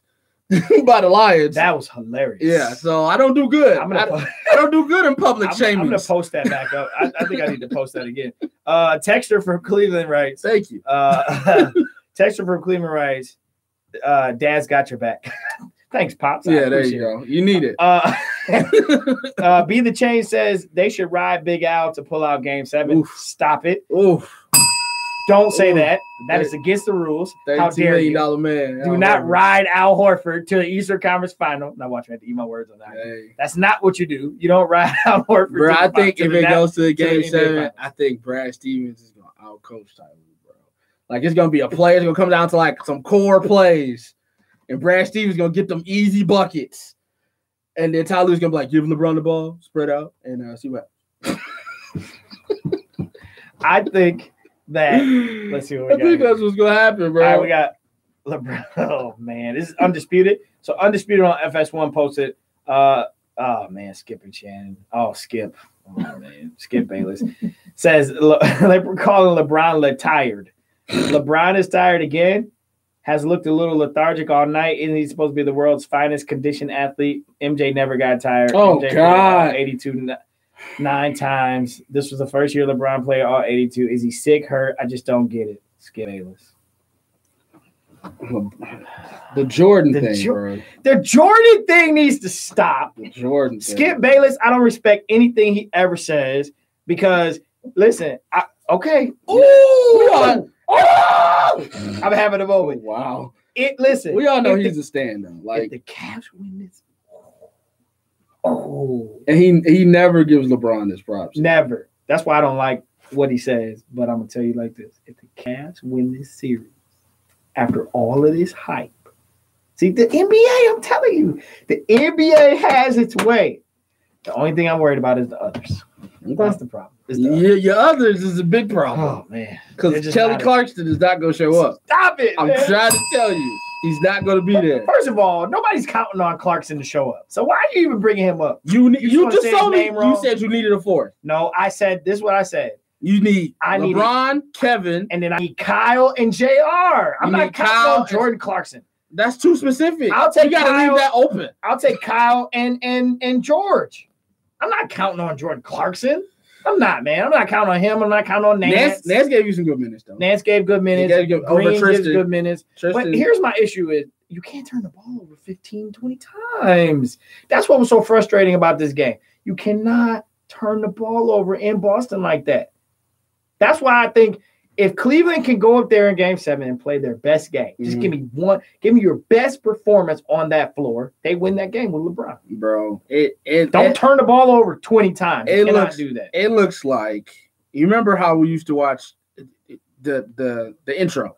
by the Lions. That was hilarious. Yeah. So I don't do good. I don't do good in public shaming. I'm gonna post that back up. I think I need to post that again. Texter from Cleveland writes. Thank you. Texter from Cleveland writes. Dad's got your back. Thanks, Pops. Yeah, there you go. You need it. Be the Chain says they should ride Big Al to pull out Game 7. Oof. Stop it. Oof. Don't say that. That is against the rules. How dare you? $32 million man. Do not ride Al Horford to the Eastern Conference Final. Now watch me have to eat my words on that. Hey. That's not what you do. You don't ride Al Horford. Bro, I think if it goes to the Game 7, I think Brad Stevens is going to out-coach Tyler, bro. Like, it's going to be a play. It's going to come down to, like, some core plays. And Brad Stevens is going to get them easy buckets. And then Tyler's going to be like, give LeBron the ball, spread out, and see what happens. I think that, let's see what we got. I think that's what's going to happen, bro. All right, we got LeBron. Oh, man. This is Undisputed. So, Undisputed on FS1 posted, oh, man, Skip and Shannon. Oh, Skip. Oh, man. Skip Bayless. Says, they're calling LeBron tired. LeBron is tired again. Has looked a little lethargic all night. Isn't he supposed to be the world's finest conditioned athlete? MJ never got tired. Oh, MJ God. 82 9 times. This was the first year LeBron played all 82. Is he sick, hurt? I just don't get it. Skip Bayless. The Jordan thing, bro. The Jordan thing needs to stop. The Jordan thing. Skip Bayless, I don't respect anything he ever says because, listen, okay. Ooh! I'm having a moment. Wow. Listen. We all know he's a stand-up. Like, if the Cavs win this. And he never gives LeBron his props. Never. That's why I don't like what he says. But I'm gonna tell you like this: if the Cavs win this series, after all of this hype, See, the NBA, I'm telling you, the NBA has its way. The only thing I'm worried about is the others. That's the problem. Your others is a big problem. Oh, man. Because Kelly Clarkson is not going to show up. Stop it, I'm trying to tell you. He's not going to be there. First of all, nobody's counting on Clarkson to show up. So why are you even bringing him up? You just told me you said you needed a fourth. No, I said, this is what I said. You need LeBron, Kevin. And then I need Kyle and JR. I'm not counting on Jordan Clarkson. That's too specific. I'll take you got to leave that open. I'll take Kyle and George. I'm not counting on Jordan Clarkson. I'm not, man. I'm not counting on him. I'm not counting on Nance. Nance gave you some good minutes, though. Nance gave good minutes. Green gives good minutes. But here's my issue is you can't turn the ball over 15, 20 times. That's what was so frustrating about this game. You cannot turn the ball over in Boston like that. That's why I think if Cleveland can go up there in Game 7 and play their best game, just give me your best performance on that floor, they win that game with LeBron. Bro, don't turn the ball over 20 times. You cannot do that. It looks like you remember how we used to watch the intro.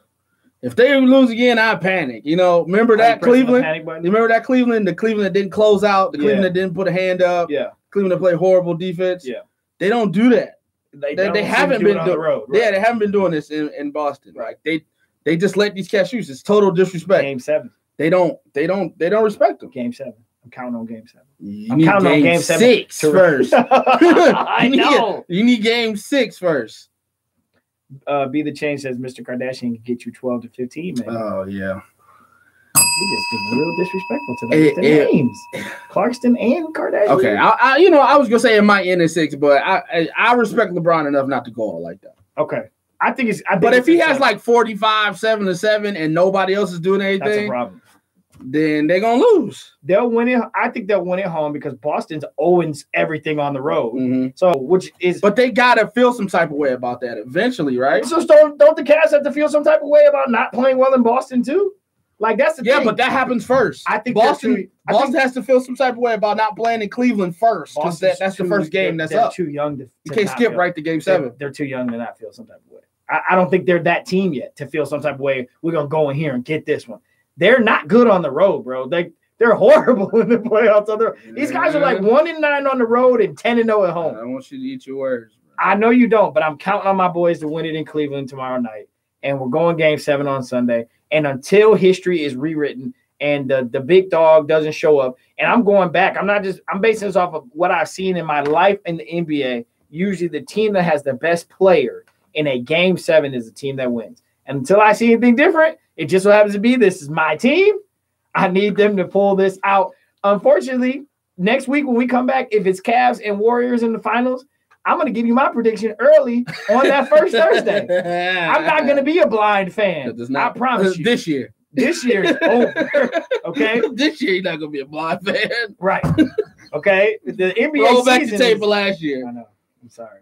If they lose again, I panic. Remember that Cleveland? Remember that Cleveland? The Cleveland that didn't close out, the Cleveland that didn't put a hand up, Cleveland that played horrible defense. Yeah. They don't do that. They haven't been doing the road. Right? Yeah, they haven't been doing this in Boston. Right. They just let these cats shoot. It's total disrespect. Game 7. They don't respect them. Game 7. I'm counting on Game 7. I'm counting on Game 6 first. I know. You need Game 6 first. Be the Change says Mr. Kardashian can get you 12 to 15, man. Oh yeah. He just being real disrespectful to them names. Clarkson and Kardashian. Okay, I was gonna say it might end in 6, but I respect LeBron enough not to go all like that. Okay, but if he has like 45, 7-7, and nobody else is doing anything, that's a problem. Then they're gonna lose. They'll win it. I think they'll win it home because Boston's owns everything on the road. Mm-hmm. So, but they gotta feel some type of way about that eventually, right? So don't the Cavs have to feel some type of way about not playing well in Boston too? Like that's the thing. Yeah, but that happens first. I think Boston has to feel some type of way about not playing in Cleveland first because that's the first game that's up. They're too young to you can't skip right to Game 7. They're too young to not feel some type of way. I don't think they're that team yet to feel some type of way. We're gonna go in here and get this one. They're not good on the road, bro. They're horrible in the playoffs. These guys are like 1-9 on the road and 10-0 at home. I want you to eat your words, bro. I know you don't, but I'm counting on my boys to win it in Cleveland tomorrow night. And we're going Game 7 on Sunday. And until history is rewritten and the big dog doesn't show up, and I'm going back. I'm basing this off of what I've seen in my life in the NBA. Usually the team that has the best player in a Game 7 is the team that wins. And until I see anything different, it just so happens to be this is my team. I need them to pull this out. Unfortunately, next week when we come back, if it's Cavs and Warriors in the finals, I'm going to give you my prediction early on that first Thursday. I'm not going to be a blind fan. I promise you. This year. This year is over. Okay? This year you're not going to be a blind fan. Right. Okay? The NBA roll back the tape for last year. I know. I'm sorry.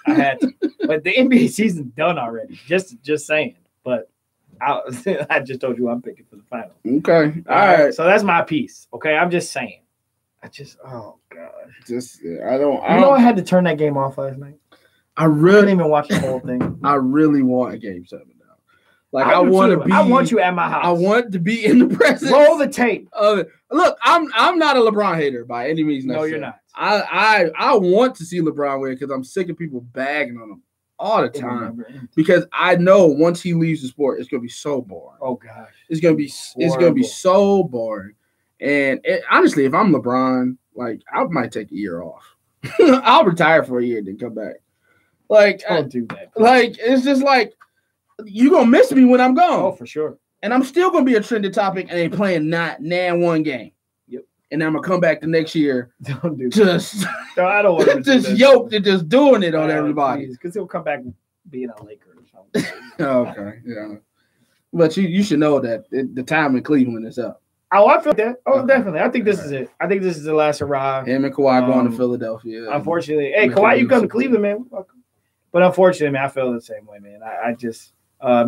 I had to. But the NBA season's done already. Just saying. But I just told you I'm picking for the final. Okay. All right. So that's my piece. Okay. I'm just saying. Oh gosh. I had to turn that game off last night. I didn't even watch the whole thing. I really want a Game 7 now. Like I want you at my house. I want to be in the presence. Roll the tape. Look, I'm not a LeBron hater by any means. No, you're not. I want to see LeBron win because I'm sick of people bagging on him all the time. Because I know once he leaves the sport, it's gonna be so boring. Oh gosh, it's gonna be so boring. And honestly, if I'm LeBron, like I might take a year off. I'll retire for a year, then come back. Like don't do that. Like it's just like you gonna miss me when I'm gone. Oh, for sure. And I'm still gonna be a trending topic and ain't playing not one game. Yep. And I'm gonna come back the next year. Don't do just no, I don't want to just yoked and just doing it on everybody. Because he'll come back being a Laker or something. Okay, yeah. But you should know that the time in Cleveland is up. Oh, I feel that. Oh, definitely. I think this is it. I think this is the last hurrah. Him and Kawhi going to Philadelphia. Unfortunately. Hey, Kawhi, you come to Cleveland, man. But unfortunately, man, I feel the same way, man. I just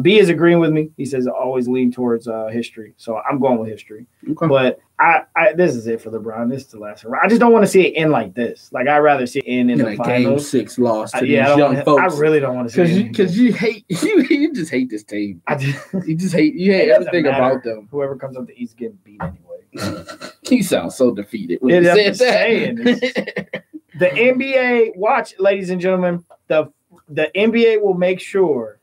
B is agreeing with me. He says always lean towards history. So I'm going with history. Okay. But I this is it for LeBron. This is the last one. I just don't want to see it end like this. Like I'd rather see it end in the a finals. Game 6 loss to these I young folks. I really don't want to see it. Because you hate you just hate this team. You just hate It doesn't everything matter. about them. Whoever comes up the East getting beat anyway. You sound so defeated when It you is said saying. that. The NBA, watch, ladies and gentlemen, the NBA will make sure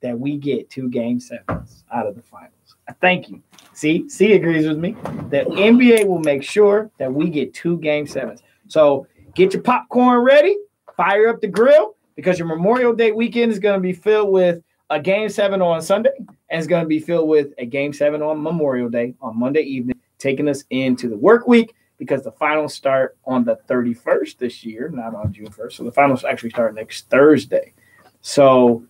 that we get 2 Game 7s out of the finals. Thank you. C agrees with me. The NBA will make sure that we get 2 Game 7s. So get your popcorn ready, fire up the grill, because your Memorial Day weekend is going to be filled with a Game 7 on Sunday, and it's going to be filled with a Game 7 on Memorial Day on Monday evening, taking us into the work week, because the finals start on the 31st this year, not on June 1st. So the finals actually start next Thursday. So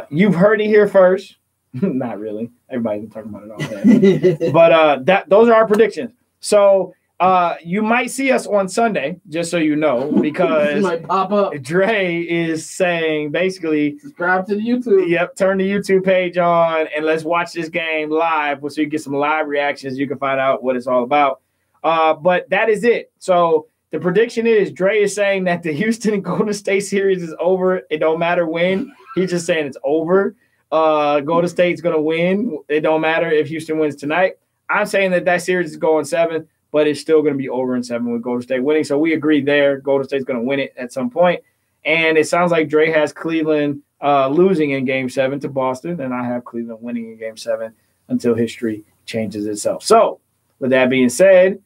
you've heard it here first. Not really. Everybody's been talking about it all day. But those are our predictions. So you might see us on Sunday, just so you know, because might pop up. Dre is saying basically Subscribe to the YouTube. Yep, turn the YouTube page on and let's watch this game live so you get some live reactions. You can find out what it's all about. But that is it. So the prediction is Dre is saying that the Houston and Golden State series is over. It don't matter when. He's just saying it's over. Golden State's going to win. It don't matter if Houston wins tonight. I'm saying that series is going 7, but it's still going to be over in 7 with Golden State winning. So we agree there. Golden State's going to win it at some point. And it sounds like Dre has Cleveland losing in Game 7 to Boston, and I have Cleveland winning in Game 7 until history changes itself. So with that being said,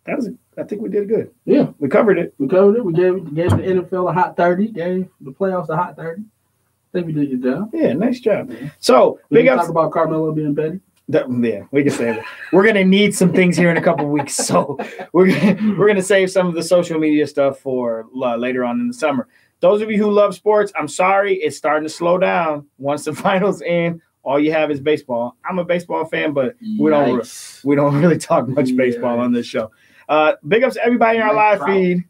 I think we did good. Yeah. We covered it. We gave the NFL a hot 30, gave the playoffs a hot 30. I think we did your job. Yeah, nice job. So We big can ups. talk about Carmelo being petty. Yeah, we can say that. We're gonna need some things here in a couple of weeks, so we're gonna save some of the social media stuff for later on in the summer. Those of you who love sports, I'm sorry, it's starting to slow down. Once the finals end, all you have is baseball. I'm a baseball fan, but we don't really talk much baseball on this show. Big ups to everybody in our live feed.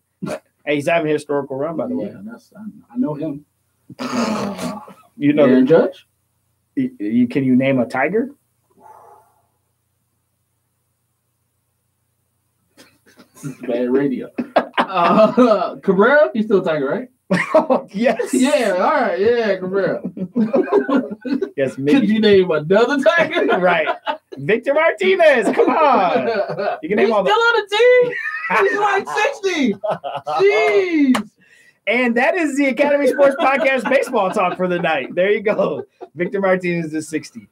Hey, he's having a historical run, by the way. I know him. You know Aaron Judge? Can you name a Tiger? This is bad radio. Cabrera? He's still Tiger, right? Yes. Yeah, all right. Yeah, Cabrera. Yes, Could you name another Tiger? Right. Victor Martinez. Come on. You can name all still on the team. He's like 60. Jeez. And that is the Academy Sports Podcast baseball talk for the night. There you go. Victor Martinez is 60.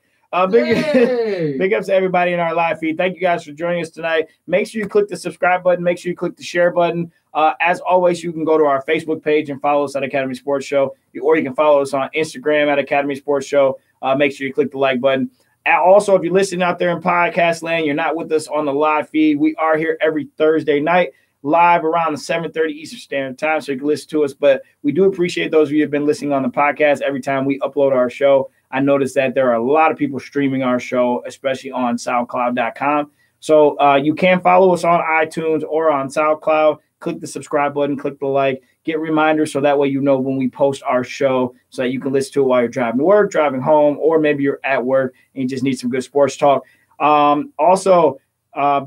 Big ups to everybody in our live feed. Thank you guys for joining us tonight. Make sure you click the subscribe button. Make sure you click the share button. As always, you can go to our Facebook page and follow us at Academy Sports Show, or you can follow us on Instagram at Academy Sports Show. Make sure you click the like button. And also, if you're listening out there in podcast land, you're not with us on the live feed. We are here every Thursday night, live around the 7:30 Eastern Standard Time, so you can listen to us. But we do appreciate those of you who have been listening on the podcast every time we upload our show. I noticed that there are a lot of people streaming our show, especially on SoundCloud.com. So you can follow us on iTunes or on SoundCloud. Click the subscribe button, click the like, get reminders so that way you know when we post our show so that you can listen to it while you're driving to work, driving home, or maybe you're at work and you just need some good sports talk. Also,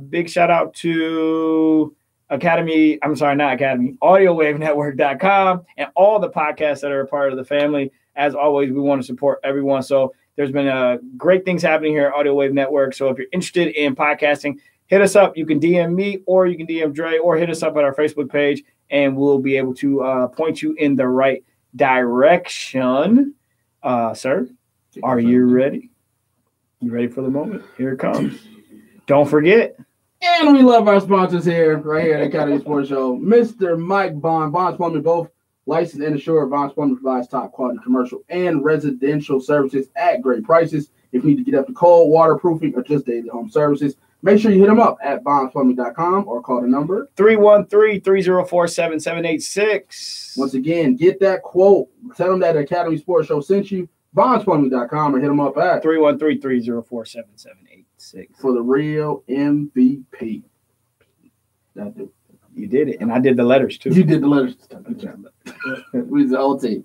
big shout out to AudioWaveNetwork.com and all the podcasts that are a part of the family. As always, we want to support everyone. So there's been great things happening here at Audio Wave Network. So if you're interested in podcasting, hit us up. You can DM me or you can DM Dre or hit us up at our Facebook page and we'll be able to point you in the right direction. Sir, are you ready? You ready for the moment? Here it comes. Don't forget. And we love our sponsors here, right here at Academy Sports Show. Mr. Mike Bond, Bond's Plumbing, both licensed and assured. Bond's Plumbing provides top quality commercial and residential services at great prices. If you need to get up to cold, waterproofing, or just daily home services, make sure you hit them up at bondsplumbing.com or call the number 313-304-7786. Once again, get that quote. Tell them that Academy Sports Show sent you. Bondsplumbing.com or hit them up at 313-304-7786 for the real MVP. You did it, and I did the letters too. You did the letters. Good job. We was the whole team.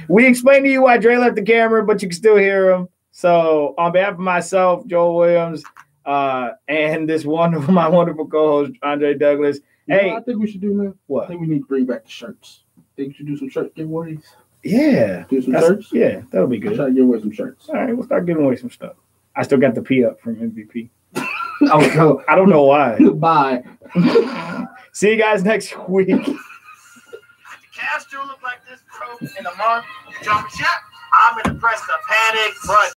We explained to you why Dre left the camera, but you can still hear him. So on behalf of myself, Joel Williams, and my wonderful co-host Andre Douglas. Hey, I think we should do, man. What? I think we need to bring back the shirts. Think we should do some shirt giveaways. Yeah. Do some shirts. Yeah, that'll be good. Try to give away some shirts. All right, we'll start giving away some stuff. I still got the P up from MVP. Oh, I don't know why. Bye. See you guys next week. The Cavs do look like this, bro. In a month, jumping shot. I'm in the press of panic, but